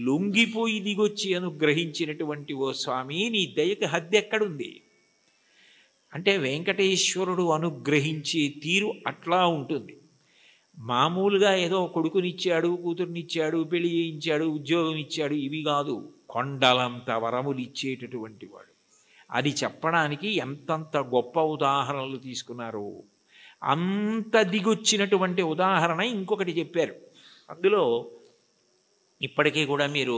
లొంగిపోయి దిగొచ్చి అనుగ్రహించినటువంటి ఓ స్వామి, నీ దయకి హద్దు ఎక్కడుంది? అంటే వెంకటేశ్వరుడు అనుగ్రహించే తీరు అట్లా ఉంటుంది. మామూలుగా ఏదో కొడుకునిచ్చాడు, కూతురునిచ్చాడు, పెళ్లి చేయించాడు, ఉద్యోగం ఇచ్చాడు, ఇవి కాదు. కొండలంత వరములు ఇచ్చేటటువంటి వాడు. అది చెప్పడానికి ఎంతంత గొప్ప ఉదాహరణలు తీసుకున్నారు. అంత దిగొచ్చినటువంటి ఉదాహరణ ఇంకొకటి చెప్పారు. అందులో ఇప్పటికీ కూడా మీరు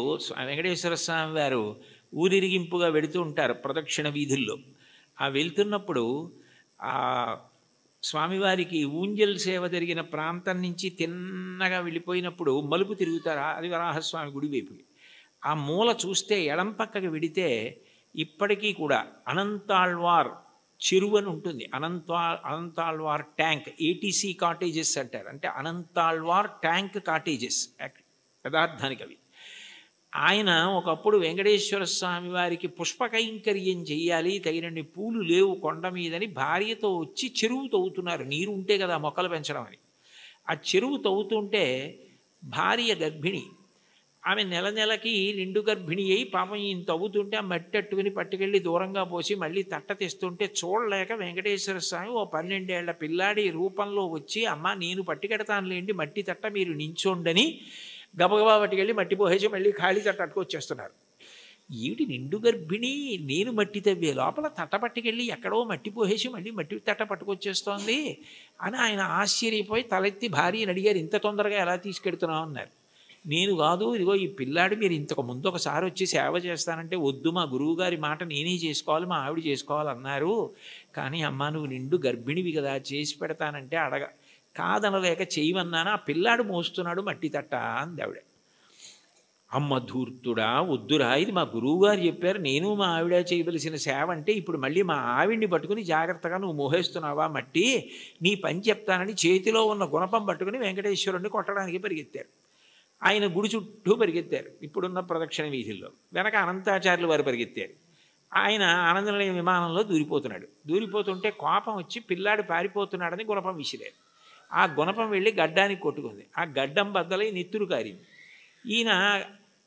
వెంకటేశ్వర స్వామి వారు ఊరిరిగింపుగా వెళుతూ ఉంటారు ప్రదక్షిణ వీధుల్లో. ఆ వెళ్తున్నప్పుడు ఆ స్వామివారికి ఊంజల్ సేవ జరిగిన ప్రాంతం నుంచి తిన్నగా వెళ్ళిపోయినప్పుడు మలుపు తిరుగుతారు. అది వరాహస్వామి గుడి వైపుకి. ఆ మూల చూస్తే ఎడం పక్కకి వెడితే ఇప్పటికీ కూడా అనంతాళ్వార్ చెరువు అని ఉంటుంది. అనంతాళ్వార్ ట్యాంక్, ఏటీసీ కాటేజెస్ అంటారు. అంటే అనంతాళ్వార్ ట్యాంక్ కాటేజెస్ యథార్థానికి అవి. ఆయన ఒకప్పుడు వెంకటేశ్వర స్వామి వారికి పుష్పకైంకర్యం చెయ్యాలి, తగినన్ని పూలు లేవు కొండ మీదని భార్యతో వచ్చి చెరువు తవ్వుతున్నారు. నీరు ఉంటే కదా మొక్కలు పెంచడం అని. ఆ చెరువు తవ్వుతుంటే భార్య గర్భిణి. ఆమె నెల నెలకి నిండు గర్భిణి అయి పాపం ఈయన తవ్వుతుంటే ఆ మట్టి అట్టుకుని పట్టుకెళ్ళి దూరంగా పోసి మళ్ళీ తట్ట తెస్తుంటే చూడలేక వెంకటేశ్వర స్వామి ఓ 12 ఏళ్ల పిల్లాడి రూపంలో వచ్చి, అమ్మ నేను పట్టుకెడతానులేండి మట్టి తట్ట, మీరు నించోండని గబగబా పట్టుకెళ్ళి మట్టి పోసేసి మళ్ళీ ఖాళీ తట్ట అట్టుకొచ్చేస్తున్నారు. ఏమిటి నిండు గర్భిణి, నేను మట్టి తవ్వే లోపల తట్ట పట్టుకెళ్ళి ఎక్కడో మట్టి పోసేసి మళ్ళీ మట్టి తట్ట పట్టుకొచ్చేస్తోంది అని ఆయన ఆశ్చర్యపోయి తలెత్తి భార్యని అడిగారు, ఇంత తొందరగా ఎలా తీసుకెడుతున్నావు అన్నారు. నేను కాదు, ఇదిగో ఈ పిల్లాడు మీరు ఇంతకు ముందు ఒకసారి వచ్చి సేవ చేస్తానంటే వద్దు, మా గురువుగారి మాట నేనే చేసుకోవాలి, మా ఆవిడ చేసుకోవాలన్నారు. కానీ అమ్మ నువ్వు నిండు గర్భిణివి కదా, చేసి పెడతానంటే కాదనలేక చేయమన్నాను, ఆ పిల్లాడు మోస్తున్నాడు మట్టి తట్ట అంది ఆవిడ. అమ్మ ధూర్తుడా, వద్దురా, ఇది మా గురువుగారు చెప్పారు, నేను మా ఆవిడ చేయవలసిన సేవ అంటే ఇప్పుడు మళ్ళీ మా ఆవిడ్ని పట్టుకుని జాగ్రత్తగా నువ్వు మోహేస్తున్నావా మట్టి, నీ పని చెప్తానని చేతిలో ఉన్న గుణపం పట్టుకుని వెంకటేశ్వరుణ్ణి కొట్టడానికి పరిగెత్తారు. ఆయన గుడి చుట్టూ పరిగెత్తారు ఇప్పుడున్న ప్రదక్షిణ వీధుల్లో. వెనక అనంతాచార్యులు వారు పరిగెత్తారు. ఆయన ఆనందనిలయం విమానంలో దూరిపోతున్నాడు. దూరిపోతుంటే కోపం వచ్చి పిల్లాడు పారిపోతున్నాడని గుణపం విసిరారు. ఆ గుణపం వెళ్ళి గడ్డానికి కొట్టుకుంది. ఆ గడ్డం బద్దలై నెత్తురు కారింది. ఈయన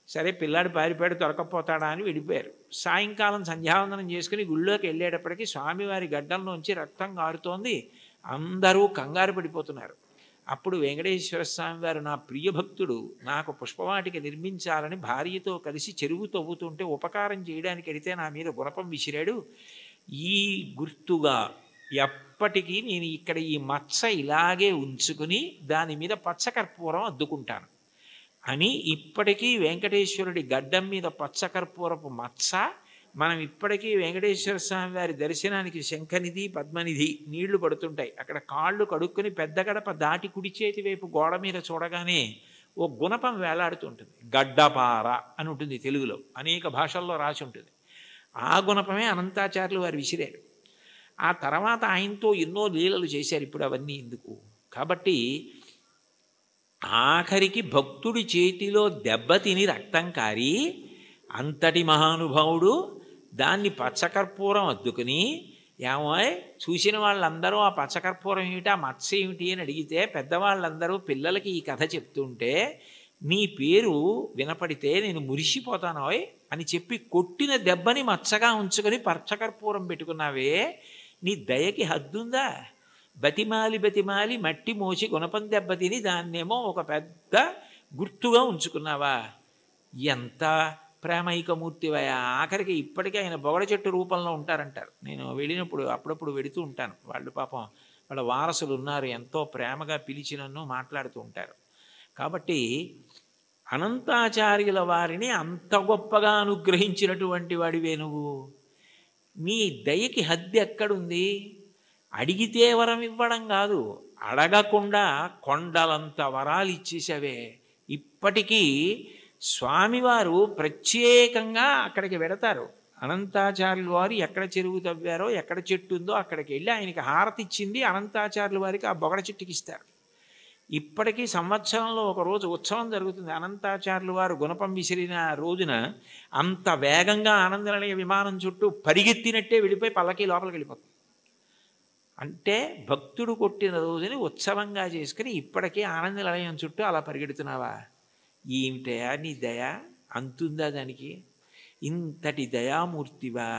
సరే పిల్లాడు పారిపోయాడు, దొరకపోతాడా అని వెళ్ళిపోయారు. సాయంకాలం సంధ్యావందనం చేసుకుని గుళ్ళోకి వెళ్ళేటప్పటికీ స్వామివారి గడ్డంలోంచి రక్తం కారుతోంది. అందరూ కంగారు పడిపోతున్నారు. అప్పుడు వెంకటేశ్వర స్వామి వారు, నా ప్రియభక్తుడు నాకు పుష్పవాటిక నిర్మించాలని భార్యతో కలిసి చెరువు తవ్వుతుంటే ఉపకారం చేయడానికి వెడితే నా మీద గుణపం విసిరాడు. ఈ గుర్తుగా ఎప్పటికీ నేను ఇక్కడ ఈ మచ్చ ఇలాగే ఉంచుకుని దాని మీద పచ్చకర్పూరం అద్దుకుంటాను అని ఇప్పటికీ వెంకటేశ్వరుడి గడ్డం మీద పచ్చకర్పూరపు మచ్చ. మనం ఇప్పటికీ వెంకటేశ్వర స్వామి వారి దర్శనానికి శంఖనిధి పద్మనిధి నీళ్లు పడుతుంటాయి. అక్కడ కాళ్ళు కడుక్కొని పెద్ద గడప దాటి కుడి చేతి వైపు గోడ మీద చూడగానే ఓ గుణపం వేలాడుతుంటుంది. గడ్డపార అని ఉంటుంది తెలుగులో, అనేక భాషల్లో రాసి ఉంటుంది. ఆ గుణపమే అనంతాచార్యులు వారు విసిరారు. ఆ తర్వాత ఆయనతో ఎన్నో లీలలు చేశారు. ఇప్పుడు అవన్నీ ఎందుకు కాబట్టి ఆఖరికి భక్తుడి చేతిలో దెబ్బతిని రక్తం కారి అంతటి మహానుభావుడు దాన్ని పచ్చకర్పూరం అద్దుకుని, ఏమో చూసిన వాళ్ళందరూ ఆ పచ్చకర్పూరం ఏమిటి, ఆ మత్స ఏమిటి అని అడిగితే పెద్దవాళ్ళందరూ పిల్లలకి ఈ కథ చెప్తుంటే నీ పేరు వినపడితే నేను మురిసిపోతానోయ్ అని చెప్పి కొట్టిన దెబ్బని మచ్చగా ఉంచుకొని పచ్చకర్పూరం పెట్టుకున్నావే, నీ దయకి హద్దుందా? బతిమాలి బతిమాలి మట్టి మోసి గుణపం దెబ్బ తిని దాన్నేమో ఒక పెద్ద గుర్తుగా ఉంచుకున్నావా? ఎంత ప్రేమైకమూర్తివయా! ఆఖరికి ఇప్పటికీ ఆయన బొగడ చెట్టు రూపంలో ఉంటారంటారు. నేను వెళ్ళినప్పుడు అప్పుడప్పుడు వెడుతూ ఉంటాను. వాళ్ళు పాపం వాళ్ళ వారసులు ఉన్నారు, ఎంతో ప్రేమగా పిలిచి నన్ను మాట్లాడుతూ ఉంటారు. కాబట్టి అనంతాచార్యుల వారిని అంత గొప్పగా అనుగ్రహించినటువంటి వాడివే నువ్వు. నీ దయకి హద్దు ఎక్కడుంది? అడిగితే వరం ఇవ్వడం కాదు, అడగకుండా కొండలంత వరాలు ఇచ్చేసావే. ఇప్పటికీ స్వామివారు ప్రత్యేకంగా అక్కడికి వెడతారు. అనంతాచార్యుల వారు ఎక్కడ చెరువు తవ్వారో, ఎక్కడ చెట్టు ఉందో అక్కడికి వెళ్ళి ఆయనకి హారతి ఇచ్చింది అనంతాచార్యుల వారికి ఆ బొగడ చెట్టుకి ఇస్తారు. ఇప్పటికీ సంవత్సరంలో ఒక రోజు ఉత్సవం జరుగుతుంది. అనంతాచార్యుల వారు గుణపం విసిరిన రోజున అంత వేగంగా ఆనందనిలయ విమానం చుట్టూ పరిగెత్తినట్టే వెళ్ళిపోయి పల్లకి లోపలికి వెళ్ళిపోతుంది. అంటే భక్తుడు కొట్టిన రోజుని ఉత్సవంగా చేసుకుని ఇప్పటికీ ఆనందనిలయం చుట్టూ అలా పరిగెడుతున్నావా? ఏమిటయా నీ దయ, అంతుందా దానికి? ఇంతటి దయామూర్తివా,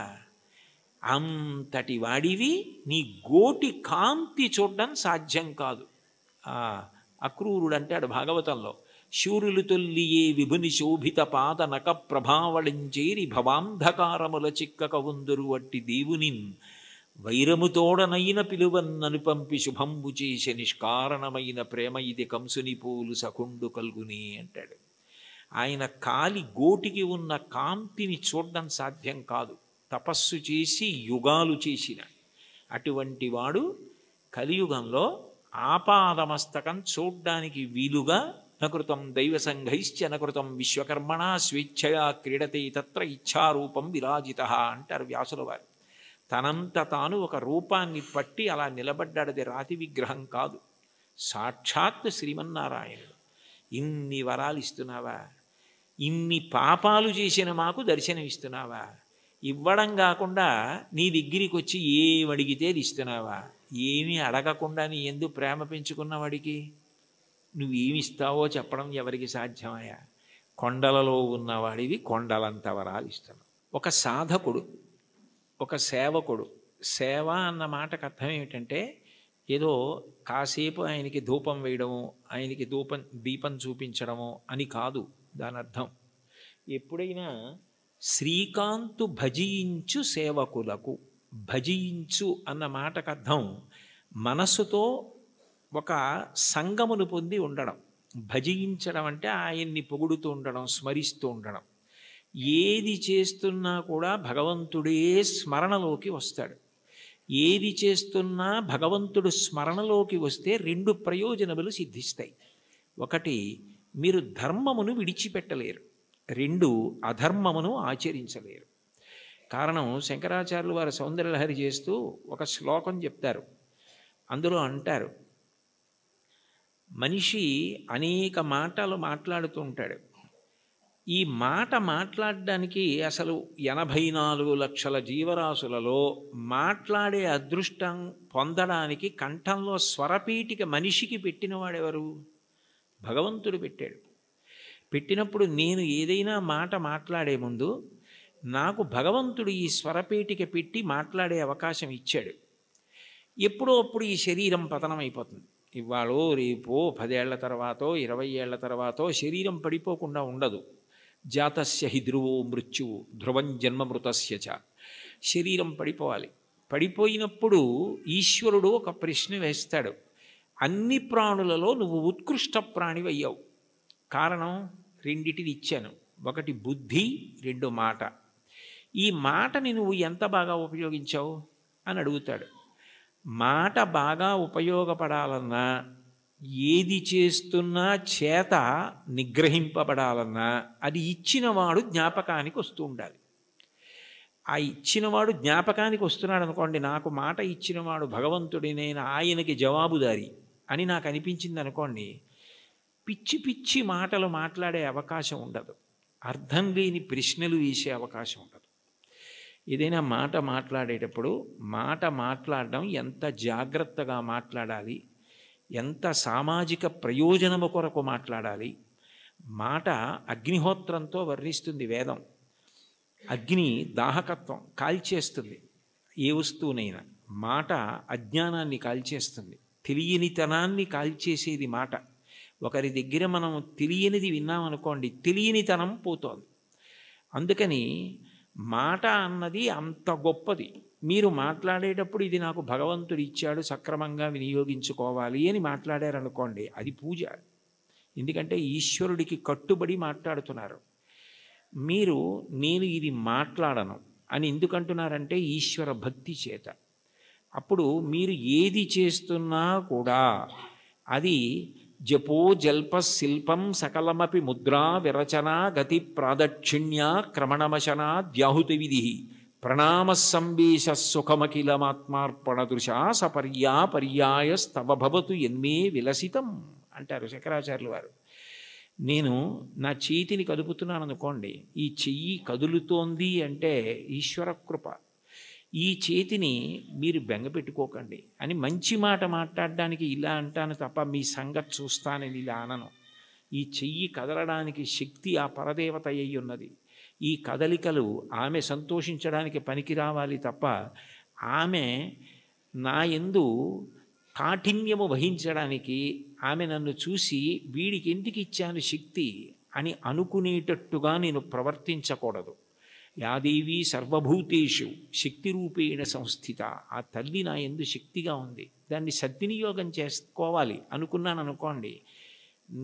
అంతటి వాడివి నీ గోటి కాంతి చూడడం సాధ్యం కాదు. అక్రూరుడు అంటాడు భాగవతంలో, శూరులు తొల్లియే విభుని శోభిత పాద నక ప్రభావళించేరి భవాంధకారముల చిక్కక ఉందురు వట్టి దేవునిన్ వైరముతోడనైన పిలువన్నను పంపి శుభంబు చేసే నిష్కారణమైన ప్రేమ ఇది కంసుని పోలు సకుండు కల్గుని అంటాడు. ఆయన కాలి గోటికి ఉన్న కాంతిని చూడడం సాధ్యం కాదు, తపస్సు చేసి యుగాలు చేసిన అటువంటి వాడు కలియుగంలో ఆపాదమస్తకం చూడ్డానికి వీలుగా నకృతం దైవసంఘైశ్చ నకృతం విశ్వకర్మణా స్వేచ్ఛయా క్రీడతే తత్ర ఇచ్ఛారూపం విరాజిత అంటారు వ్యాసుల వారు. తనంత తాను ఒక రూపాన్ని పట్టి అలా నిలబడ్డాడది రాతి విగ్రహం కాదు, సాక్షాత్ శ్రీమన్నారాయణుడు. ఇన్ని వరాలు ఇస్తున్నావా, ఇన్ని పాపాలు చేసిన మాకు దర్శనం ఇస్తున్నావా, ఇవ్వడం కాకుండా నీ దగ్గరికి వచ్చి ఏమడిగితే అది ఇస్తున్నావా, ఏమీ అడగకుండా నీ ఎందు ప్రేమ పెంచుకున్న వాడికి నువ్వేమిస్తావో చెప్పడం ఎవరికి సాధ్యమయ్యా? కొండలలో ఉన్నవాడివి కొండలంత వరాలు ఇస్తున్నావు. ఒక సాధకుడు, ఒక సేవకుడు, సేవ అన్న మాటకు అర్థం ఏమిటంటే ఏదో కాసేపు ఆయనకి ధూపం వేయడము, ఆయనకి దీపం చూపించడము అని కాదు దాని అర్థం. ఎప్పుడైనా శ్రీకాంతు భజించు సేవకులకు, భజించు అన్న మాటకు అర్థం మనస్సుతో ఒక సంగమును పొంది ఉండడం. భజించడం అంటే ఆయన్ని పొగుడుతూ ఉండడం, స్మరిస్తూ ఉండడం. ఏది చేస్తున్నా కూడా భగవంతుడే స్మరణలోకి వస్తాడు. ఏది చేస్తున్నా భగవంతుడు స్మరణలోకి వస్తే రెండు ప్రయోజనములు సిద్ధిస్తాయి. ఒకటి, మీరు ధర్మమును విడిచిపెట్టలేరు. రెండు, అధర్మమును ఆచరించలేరు. కారణం, శంకరాచార్యులు వారు సౌందర్యలహరి చేస్తూ ఒక శ్లోకం చెప్తారు. అందులో అంటారు, మనిషి అనేక మాటలు మాట్లాడుతూ ఉంటాడు. ఈ మాట మాట్లాడడానికి అసలు 84 లక్షల జీవరాశులలో మాట్లాడే అదృష్టం పొందడానికి కంఠంలో స్వరపీఠిక మనిషికి పెట్టినవాడెవరు? భగవంతుడు పెట్టాడు. పెట్టినప్పుడు నేను ఏదైనా మాట మాట్లాడే ముందు నాకు భగవంతుడు ఈ స్వరపేటిక పెట్టి మాట్లాడే అవకాశం ఇచ్చాడు. ఎప్పుడో అప్పుడు ఈ శరీరం పతనం అయిపోతుంది. ఇవాళో రేపో 10 ఏళ్ల తర్వాతో 20 ఏళ్ల తర్వాతో శరీరం పడిపోకుండా ఉండదు. జాతస్య హి ధ్రువో మృత్యువు ధ్రువం జన్మమృతస్య చ. శరీరం పడిపోవాలి. పడిపోయినప్పుడు ఈశ్వరుడు ఒక ప్రశ్న వేస్తాడు, అన్ని ప్రాణులలో నువ్వు ఉత్కృష్ట ప్రాణివయ్యావు. కారణం, రెండిటిని ఇచ్చాను. ఒకటి బుద్ధి, రెండు మాట. ఈ మాటని నువ్వు ఎంత బాగా ఉపయోగించావు అని అడుగుతాడు. మాట బాగా ఉపయోగపడాలన్నా, ఏది చేస్తున్నా చేత నిగ్రహింపబడాలన్నా అది ఇచ్చినవాడు జ్ఞాపకానికి వస్తూ ఉండాలి. ఆ ఇచ్చినవాడు జ్ఞాపకానికి వస్తున్నాడు అనుకోండి, నాకు మాట ఇచ్చినవాడు భగవంతుడి, నేను ఆయనకి జవాబుదారి అని నాకు అనిపించింది అనుకోండి, పిచ్చి పిచ్చి మాటలు మాట్లాడే అవకాశం ఉండదు, అర్థం లేని ప్రశ్నలు వేసే అవకాశం ఉండదు. ఏదైనా మాట మాట్లాడేటప్పుడు మాట మాట్లాడడం ఎంత జాగ్రత్తగా మాట్లాడాలి, ఎంత సామాజిక ప్రయోజనము కొరకు మాట్లాడాలి. మాట అగ్నిహోత్రంతో వర్ణిస్తుంది వేదం. అగ్ని దాహకత్వం కాల్చేస్తుంది ఏ వస్తువునైనా. మాట అజ్ఞానాన్ని కాల్చేస్తుంది, తెలియనితనాన్ని కాల్చేసేది మాట. ఒకరి దగ్గర మనం తెలియనిది విన్నామనుకోండి, తెలియనితనం పోతోంది. అందుకని మాట అన్నది అంత గొప్పది. మీరు మాట్లాడేటప్పుడు ఇది నాకు భగవంతుడు ఇచ్చాడు, సక్రమంగా వినియోగించుకోవాలి అని మాట్లాడారనుకోండి, అది పూజ. ఎందుకంటే ఈశ్వరుడికి కట్టుబడి మాట్లాడుతున్నారు. మీరు నేను ఇది మాట్లాడను అని ఎందుకంటున్నారంటే ఈశ్వర భక్తి చేత. అప్పుడు మీరు ఏది చేస్తున్నా కూడా అది జపో జల్ప శిల్పం సకలమపి ముద్రా విరచన గతి ప్రాదక్షిణ్య క్రమణమశనా ద్యాహుతి విధి ప్రణామ సంవేశ సుఖమఖిలమాత్మార్పణ దృశా సపర్యాయ స్తవ భవతు ఎన్మే విలసితం అంటారు శంకరాచార్యులు వారు. నేను నా చేతిని కదుపుతున్నాను అనుకోండి, ఈ చెయ్యి కదులుతోంది అంటే ఈశ్వర కృప. ఈ చేతిని మీరు బెంగపెట్టుకోకండి అని మంచి మాట మాట్లాడడానికి ఇలా అంటాను తప్ప మీ సంగతి చూస్తానని ఇలా అనను. ఈ చెయ్యి కదలడానికి శక్తి ఆ పరదేవత అయి ఉన్నది. ఈ కదలికలు ఆమె సంతోషించడానికి పనికి రావాలి తప్ప ఆమె నా యందు కాఠిన్యము వహించడానికి ఆమె నన్ను చూసి వీడికి ఎందుకు ఇచ్చాను శక్తి అని అనుకునేటట్టుగా నేను ప్రవర్తించకూడదు. యాదేవి సర్వభూతేషు శక్తి రూపేణ సంస్థిత. ఆ తల్లి నా యందు శక్తిగా ఉంది, దాన్ని సద్వినియోగం చేసుకోవాలి అనుకున్నాను అనుకోండి,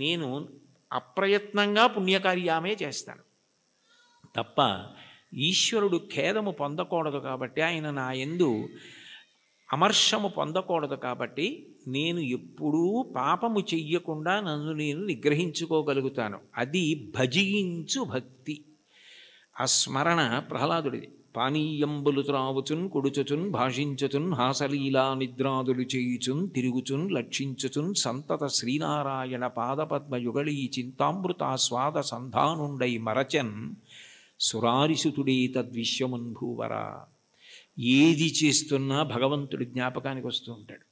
నేను అప్రయత్నంగా పుణ్యకార్యామే చేస్తాను తప్ప ఈశ్వరుడు ఖేదము పొందకూడదు. కాబట్టి ఆయన నా యందు అమర్షము పొందకూడదు. కాబట్టి నేను ఎప్పుడూ పాపము చెయ్యకుండా నన్ను నేను నిగ్రహించుకోగలుగుతాను. అది భజించు భక్తి. ఆ స్మరణ ప్రహ్లాదుడిది. పానీయంబులు త్రావుచున్ కొడుచుచున్ భాషించుచున్ హాసలీలా నిద్రాదులు చేయుచున్ తిరుగుచున్ లక్షించుచున్ సంతత శ్రీనారాయణ పాదపద్మయుగళీ చింతామృతాస్వాద సంధానుండై మరచన్ సురారిసుతుడే తద్విశ్వమున్ భూవరా. ఏది చేస్తున్నా భగవంతుడి జ్ఞాపకానికి వస్తూ ఉంటాడు.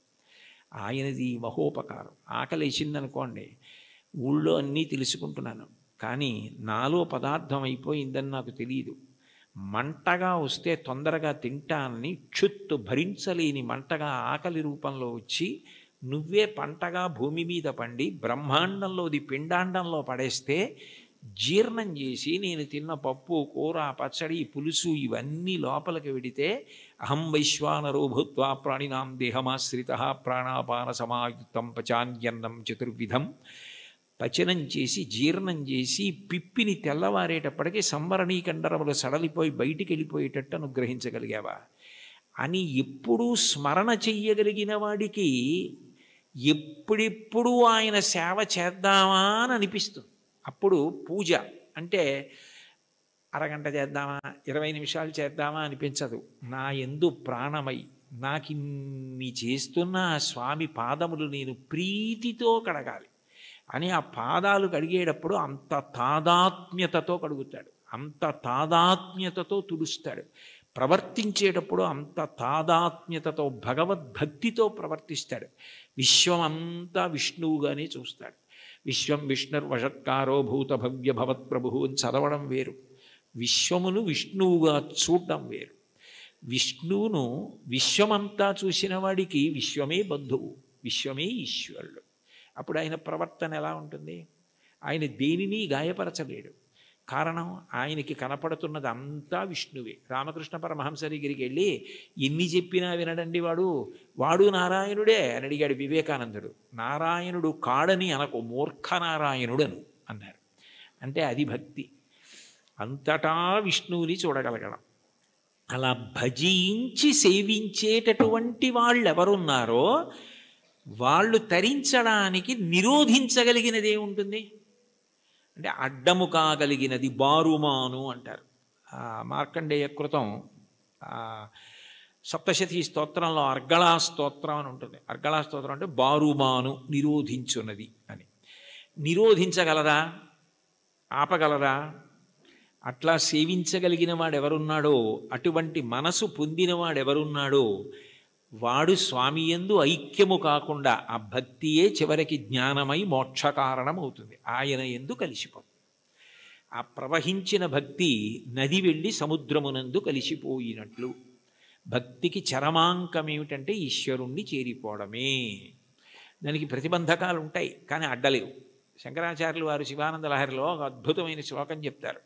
ఆయనది మహోపకారం. ఆకలేసిందనుకోండి, ఊళ్ళో అన్నీ తెలుసుకుంటున్నాను కానీ నాలో పదార్థం అయిపోయిందని నాకు తెలియదు. మంటగా వస్తే తొందరగా తింటానని క్షుత్తు భరించలేని మంటగా ఆకలి రూపంలో వచ్చి నువ్వే పంటగా భూమి మీద పండి బ్రహ్మాండంలోది పిండాండంలో పడేస్తే జీర్ణం చేసి నేను తిన్న పప్పు కూర పచ్చడి పులుసు ఇవన్నీ లోపలికి వెడితే అహం వైశ్వానరో భూత్వా ప్రాణినాం దేహమాశ్రిత ప్రాణాపాన సమాయుక్తం పచాన్యన్నం చతుర్విధం పచనం చేసి జీర్ణం చేసి పిప్పిని తెల్లవారేటప్పటికీ సంవరణీకండరములు సడలిపోయి బయటికి వెళ్ళిపోయేటట్టు అనుగ్రహించగలిగావా అని ఎప్పుడూ స్మరణ చెయ్యగలిగిన వాడికి ఎప్పుడెప్పుడు ఆయన సేవ చేద్దామా అని అనిపిస్తుంది. అప్పుడు పూజ అంటే అరగంట చేద్దామా 20 నిమిషాలు చేద్దామా అనిపించదు. నా యందు ప్రాణమై నాకిన్ని చేస్తున్న ఆ స్వామి పాదములు నేను ప్రీతితో కడగాలి అని ఆ పాదాలు కడిగేటప్పుడు అంత తాదాత్మ్యతతో కడుగుతాడు, అంత తాదాత్మ్యతతో తుడుస్తాడు. ప్రవర్తించేటప్పుడు అంత తాదాత్మ్యతతో భగవద్భక్తితో ప్రవర్తిస్తాడు. విశ్వమంతా విష్ణువుగానే చూస్తాడు. విశ్వం విష్ణుర్వషత్కారో భూత భవ్య భవత్ప్రభు అని చదవడం వేరు, విశ్వమును విష్ణువుగా చూడడం వేరు. విష్ణువును విశ్వమంతా చూసిన వాడికి విశ్వమే బంధువు, విశ్వమే ఈశ్వరుడు. అప్పుడు ఆయన ప్రవర్తన ఎలా ఉంటుంది? ఆయన దేనిని గాయపరచలేడు. కారణం ఆయనకి కనపడుతున్నది అంతా విష్ణువే. రామకృష్ణ పరమహంస దగ్గరికి వెళ్ళి ఎన్ని చెప్పినా వినడండి వాడు నారాయణుడే అని అడిగాడు వివేకానందుడు. నారాయణుడు కాడని అనకు, మూర్ఖ నారాయణుడను అన్నారు. అంటే అది భక్తి, అంతటా విష్ణువుని చూడగలగడం. అలా భజించి సేవించేటటువంటి వాళ్ళు ఎవరున్నారో వాళ్ళు తరించడానికి నిరోధించగలిగినది ఏముంటుంది అంటే అడ్డము కాగలిగినది బారుమాను అంటారు. మార్కండేయ కృతం సప్తశతి స్తోత్రంలో అర్గళా స్తోత్రం అని ఉంటుంది. అర్గళా స్తోత్రం అంటే బారుమాను నిరోధించున్నది అని. నిరోధించగలదా? ఆపగలదా? అట్లా సేవించగలిగిన వాడెవరున్నాడో, అటువంటి మనసు పొందినవాడెవరున్నాడో వాడు స్వామి యందు ఐక్యము కాకుండా ఆ భక్తియే చివరికి జ్ఞానమై మోక్షకారణం అవుతుంది, ఆయన యందు కలిసిపోతుంది. ఆ ప్రవహించిన భక్తి నది వెళ్ళి సముద్రమునందు కలిసిపోయినట్లు. భక్తికి చరమాంకం ఏమిటంటే ఈశ్వరుణ్ణి చేరిపోవడమే. దానికి ప్రతిబంధకాలు ఉంటాయి కానీ అడ్డలేవు. శంకరాచార్యులు వారు శివానంద లహరిలో ఒక అద్భుతమైన శ్లోకం చెప్తారు.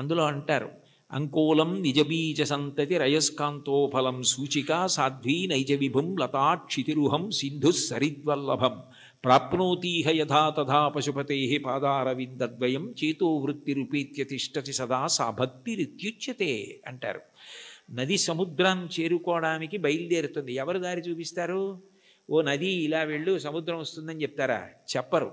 అందులో అంటారు, అంకోలం నిజబీజ సంతతి రయస్కాంతోఫలం సూచికా సాధ్వీ నైజ విభుం లతాక్షితిరుహం సింధు సరిద్వల్లభం ప్రాప్నోతీహ యథా తథా పశుపతే పాదారవిందద్వయం చేతో వృత్తిరుపేత్య తిష్టతి సదా సా భక్తిరిత్యుచ్యతే అంటారు. నది సముద్రాన్ని చేరుకోవడానికి బయలుదేరుతుంది. ఎవరు దారి చూపిస్తారు? ఓ నది ఇలా వెళ్ళు సముద్రం వస్తుందని చెప్తారా? చెప్పరు.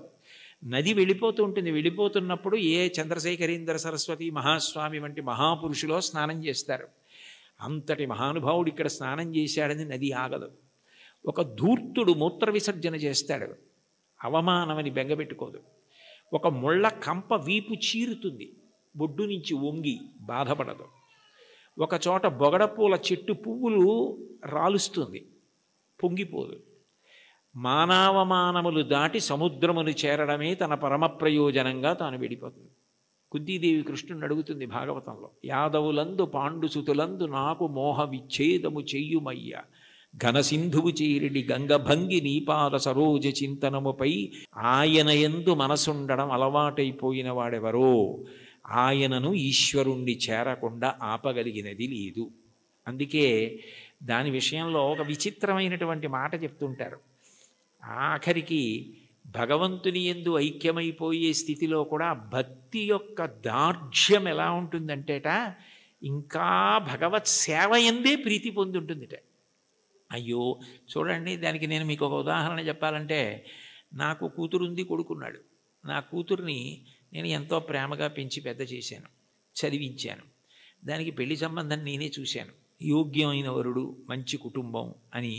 నది వెళ్ళిపోతూ ఉంటుంది. వెళ్ళిపోతున్నప్పుడు ఏ చంద్రశేఖరేంద్ర సరస్వతి మహాస్వామి వంటి మహాపురుషులో స్నానం చేస్తారు. అంతటి మహానుభావుడు ఇక్కడ స్నానం చేశాడని నది ఆగదు. ఒక ధూర్తుడు మూత్ర విసర్జన చేస్తాడు, అవమానమని బెంగపెట్టుకోదు. ఒక ముళ్ళ కంప వీపు చీరుతుంది, బొడ్డు నుంచి వంగి బాధపడదు. ఒక చోట బొగడపూల చెట్టు పువ్వులు రాలుస్తుంది, పొంగిపోదు. మానవమానములు దాటి సముద్రమును చేరడమే తన పరమ ప్రయోజనంగా తాను వెళ్ళిపోతుంది. కుంతీదేవి కృష్ణుని అడుగుతుంది భాగవతంలో, యాదవులందు పాండుసుతులందు నాకు మోహ విచ్ఛేదము చెయ్యుమయ్య ఘనసింధువు చేరిడి గంగభంగి నీపాద సరోజ చింతనముపై ఆయన యందు మనసుండడం అలవాటైపోయిన వాడెవరో ఆయనను ఈశ్వరుణ్ణి చేరకుండా ఆపగలిగినది లేదు. అందుకే దాని విషయంలో ఒక విచిత్రమైనటువంటి మాట చెప్తుంటారు. ఆఖరికి భగవంతుని యందు ఐక్యమైపోయే స్థితిలో కూడా భక్తి యొక్క దార్ఢ్యం ఎలా ఉంటుందంటేట ఇంకా భగవత్ సేవ ఎందే ప్రీతి పొంది ఉంటుందిట. అయ్యో చూడండి, దానికి నేను మీకు ఒక ఉదాహరణ చెప్పాలంటే, నాకు కూతురుంది, కొడుకున్నాడు. నా కూతుర్ని నేను ఎంతో ప్రేమగా పెంచి పెద్ద చేశాను, చదివించాను. దానికి పెళ్లి సంబంధం నేనే చూశాను. యోగ్యమైన వరుడు, మంచి కుటుంబం అని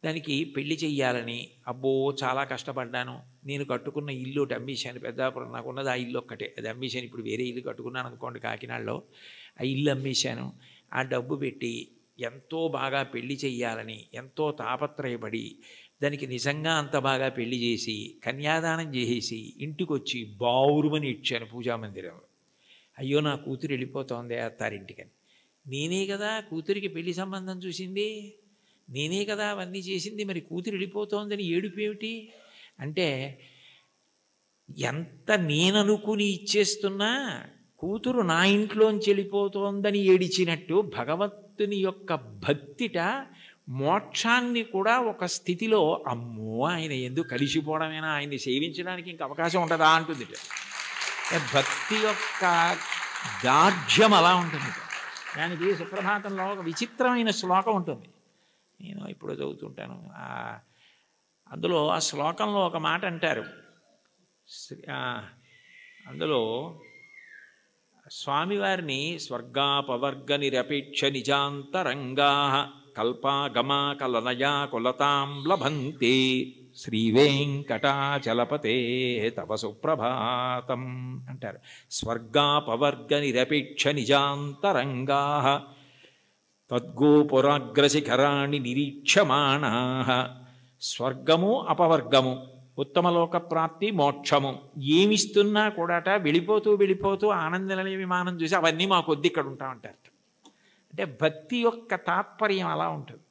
దానికి పెళ్లి చెయ్యాలని అబ్బో చాలా కష్టపడ్డాను. నేను కట్టుకున్న ఇల్లు ఒకటి అమ్మేశాను. పెద్దాపురం నాకున్నది ఆ ఇల్లు ఒక్కటే, అది అమ్మేశాను. ఇప్పుడు వేరే ఇల్లు కట్టుకున్నాను అనుకోండి కాకినాడలో. ఆ ఇల్లు అమ్మేశాను. ఆ డబ్బు పెట్టి ఎంతో బాగా పెళ్లి చెయ్యాలని ఎంతో తాపత్రయపడి దానికి నిజంగా అంత బాగా పెళ్లి చేసి కన్యాదానం చేసేసి ఇంటికి వచ్చి బావురుమని ఇచ్చాను పూజామందిరంలో. అయ్యో నా కూతురు వెళ్ళిపోతోంది అత్తారింటికని. నేనే కదా కూతురికి పెళ్లి సంబంధం చూసింది, నేనే కదా అవన్నీ చేసింది, మరి కూతురు వెళ్ళిపోతోందని ఏడుపు ఏమిటి అంటే, ఎంత నేననుకుని ఇచ్చేస్తున్నా కూతురు నా ఇంట్లోంచి వెళ్ళిపోతోందని ఏడిచినట్టు భగవంతుని యొక్క భక్తిట మోక్షాన్ని కూడా ఒక స్థితిలో అమ్మో ఆయన ఎందుకు కలిసిపోవడమేనా, ఆయన్ని సేవించడానికి ఇంక అవకాశం ఉంటుందా అంటుంది. భక్తి యొక్క దార్ఢ్యం అలా ఉంటుంది. దానికి సుప్రభాతంలో ఒక విచిత్రమైన శ్లోకం ఉంటుంది, నేను ఇప్పుడు చదువుతుంటాను. అందులో ఆ శ్లోకంలో ఒక మాట అంటారు. అందులో స్వామివారిని స్వర్గాపవర్గ నిరపేక్ష నిజాంతరంగా కల్పాగమా కలనయా కులతాం లభంతే శ్రీవేంకటాచలపతే తవ సుప్రభాతం అంటారు. స్వర్గాపవర్గ నిరపేక్ష నిజాంతరంగా తద్గోపురాగ్రశిఖరాణి నిరీక్షమాణా. స్వర్గము అపవర్గము, ఉత్తమలోక ప్రాప్తి, మోక్షము ఏమిస్తున్నా కూడాట వెళ్ళిపోతూ వెళ్ళిపోతూ ఆనందనిలయ విమానం చూసి అవన్నీ మాకు వద్దు ఇక్కడ ఉంటామంటారు. అంటే భక్తి యొక్క తాత్పర్యం అలా ఉంటుంది.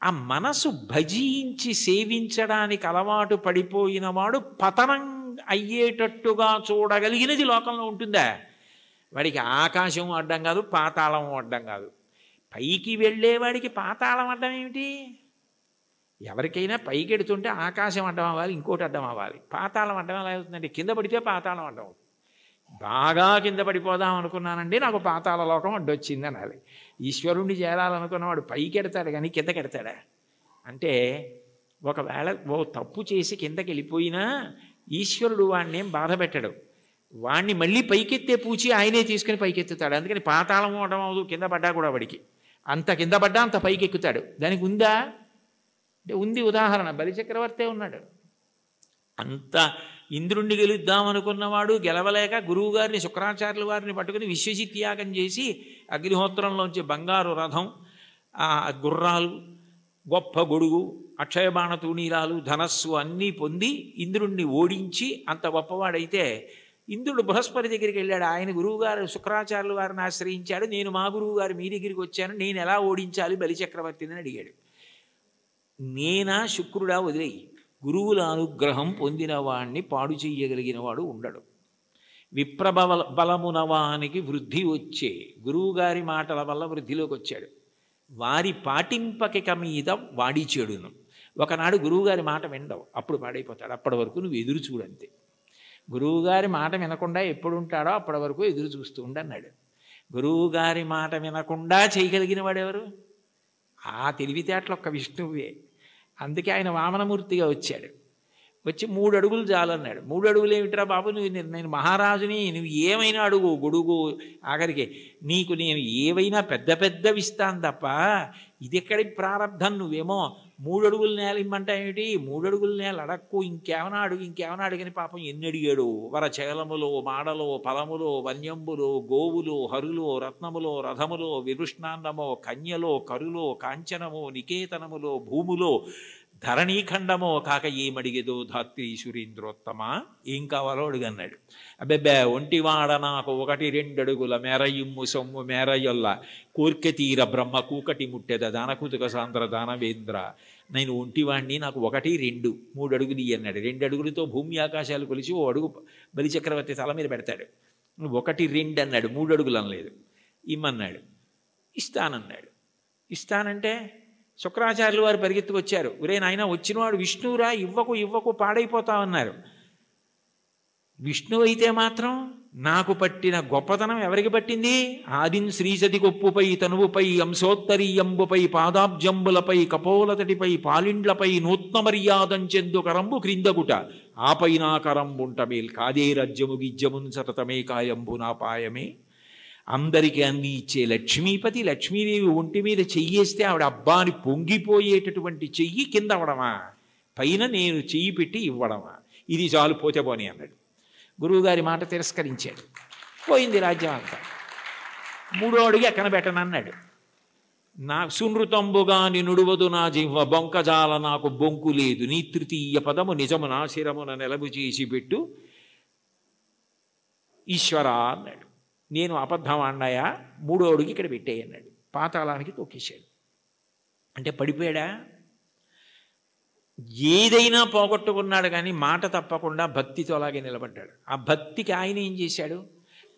ఆ మనసు భజించి సేవించడానికి అలవాటు పడిపోయిన వాడు పతనం అయ్యేటట్టుగా చూడగలిగినది లోకంలో ఉంటుందా? వాడికి ఆకాశం అడ్డం కాదు, పాతాళం అడ్డం కాదు. పైకి వెళ్ళేవాడికి పాతాళం అడ్డం ఏమిటి? ఎవరికైనా పైకి ఎడుతుంటే ఆకాశం అడ్డం అవ్వాలి, ఇంకోటి అడ్డం అవ్వాలి. పాతాళం అడ్డం ఎలా అవుతుందంటే కింద పడితే పాతాళం అడ్డం అవుతుంది. బాగా కింద పడిపోదాం అనుకున్నానండి, నాకు పాతాళ లోకం అడ్డొచ్చింది అనాలి. ఈశ్వరుణ్ణి చేరాలనుకున్నవాడు పైకి ఎడతాడు కానీ కిందకి ఎడతాడా? అంటే ఒకవేళ ఓ తప్పు చేసి కిందకి వెళ్ళిపోయినా ఈశ్వరుడు వాడిని ఏం బాధ పెట్టడు. వాడిని మళ్ళీ పైకెత్తే పూచి ఆయనే తీసుకుని పైకెత్తుతాడు. అందుకని పాతాళం అవడం అవదు, కింద పడ్డా కూడా వాడికి అంత కింద పడ్డా అంత పైకి ఎక్కుతాడు. దానికి ఉందా అంటే ఉంది. ఉదాహరణ బలిచక్రవర్తే ఉన్నాడు. అంత ఇంద్రుణ్ణి గెలుద్దామనుకున్నవాడు గెలవలేక గురువుగారిని శుక్రాచార్యుల వారిని పట్టుకుని విశ్వజిత్ యాగం చేసి అగ్నిహోత్రంలోంచి బంగారు రథం, గుర్రాలు, గొప్ప గొడుగు, అక్షయబాణ తూణీరాలు, ధనస్సు అన్నీ పొంది ఇంద్రుణ్ణి ఓడించి అంత గొప్పవాడైతే ఇంద్రుడు బృహస్పతి దగ్గరికి వెళ్ళాడు. ఆయన గురువుగారు శుక్రాచార్యుల వారిని ఆశ్రయించాడు. నేను మా గురువుగారు మీ దగ్గరికి వచ్చాను, నేను ఎలా ఓడించాలి బలిచక్రవర్తిని అని అడిగాడు. నేనా శుక్రుడా వదిలేయి, గురువుల అనుగ్రహం పొందిన వాణ్ణి పాడు చెయ్యగలిగిన వాడు ఉండడు. బలమునవానికి వృద్ధి వచ్చే గురువుగారి మాటల వల్ల వృద్ధిలోకి వచ్చాడు. వారి పాటింపకిక మీద వాడి చెడును. ఒకనాడు గురువుగారి మాట వినడవు, అప్పుడు పాడైపోతాడు. అప్పటి వరకు నువ్వు ఎదురు చూడంతే. గురువుగారి మాట వినకుండా ఎప్పుడు ఉంటాడో అప్పటి వరకు ఎదురు చూస్తూ ఉండన్నాడు. గురువుగారి మాట వినకుండా చేయగలిగిన వాడెవరు? ఆ తెలివితేటలు ఒక్క విష్ణువే. అందుకే ఆయన వామనమూర్తిగా వచ్చాడు. వచ్చి 3 అడుగులు చాలన్నాడు. 3 అడుగులు ఏమిట్రా బాబు, నేను మహారాజుని, నువ్వు ఏమైనా అడుగు, గొడుగు, ఆఖరికి నీకు నేను ఏవైనా పెద్ద పెద్దవి ఇస్తాను తప్ప ఇది ఎక్కడి ప్రారంధం, నువ్వేమో 3 అడుగుల నేల ఇమ్మంటా ఏమిటి? 3 అడుగుల నేల అడక్కు, ఇంకేమైనా అడుగు, ఇంకేమైనా అడిగని పాపం ఎన్ని అడిగాడు. వరచగలములో, మాడలో, ఫలములో, వన్యంబులో, గోవులో, హరులో, రత్నములో, రథములో, విరుష్ణాన్నమో, కన్యలో, కరులో, కాంచనమో, నికేతనములో, భూములో, ధరణీఖండమో కాక ఏమడిగేదో ధాత్రి సురేంద్రోత్తమ, ఏం కావాలో అడుగన్నాడు. అబ్బెబ్బే, ఒంటివాడ నాకు 1-2 అడుగుల మేరయిమ్ము సొమ్ము మేరయొల్ల కోర్కె తీర బ్రహ్మ కూకటి ముట్టెద దానకుతుక సాంద్ర దానవేంద్ర. నేను ఒంటివాణ్ణి, నాకు 1-2 3 అడుగులు అన్నాడు. 2 అడుగులతో భూమి ఆకాశాలు కొలిచి 1 అడుగు బలిచక్రవర్తి తల మీద పెడతాడు. 1-2 అన్నాడు, 3 అడుగులు అనలేదు. ఇమ్మన్నాడు. ఇస్తానన్నాడు. ఇస్తానంటే శుక్రాచార్యులు వారు పరిగెత్తుకొచ్చారు. ఒరే నాయన, వచ్చినవాడు విష్ణువురా, ఇవ్వకు పాడైపోతామన్నారు. విష్ణువు అయితే మాత్రం నాకు పట్టిన గొప్పతనం ఎవరికి పట్టింది? ఆదిన్ శ్రీసతి కొప్పుపై తనువుపై అంశోత్తరీయంబుపై పాదాబ్జంబులపై కపోలతటిపై పాలిండ్లపై నూత్న మర్యాదంచెందు కరంబు క్రిందగుట ఆపైనా కరంబుంటమేల్ కాదే రజ్యము గిజ్జమున్ సతతమే కాయంబు నాపాయమే. అందరికీ అన్ని ఇచ్చే లక్ష్మీపతి, లక్ష్మీదేవి ఒంటి మీద చెయ్యేస్తే ఆవిడ అబ్బాని పొంగిపోయేటటువంటి చెయ్యి కింద అవడమా, పైన నేను చెయ్యి పెట్టి ఇవ్వడమా? ఇది చాలు, పోతే పోని అన్నాడు. గురువుగారి మాట తిరస్కరించాడు. పోయింది రాజ్యం అంతా. 3వ అడుగు ఎక్కన పెట్టనన్నాడు. నా సునృతంబుగా నినుడువదు నా జిహ్వ బొంకజాల నాకు బొంకు లేదు, నీ తృతీయ పదము నిజము నా శిరమున నెలబు చేసి పెట్టు ఈశ్వర అన్నాడు. నేను అబద్ధం అన్నాయా? 3వ అడుగు ఇక్కడ పెట్టేయన్నాడు. పాతాళానికి తొక్కేశాడు. అంటే పడిపోయాడా? ఏదైనా పోగొట్టుకున్నాడు, కానీ మాట తప్పకుండా భక్తితో అలాగే నిలబడ్డాడు. ఆ భక్తికి ఆయన ఏం చేశాడు?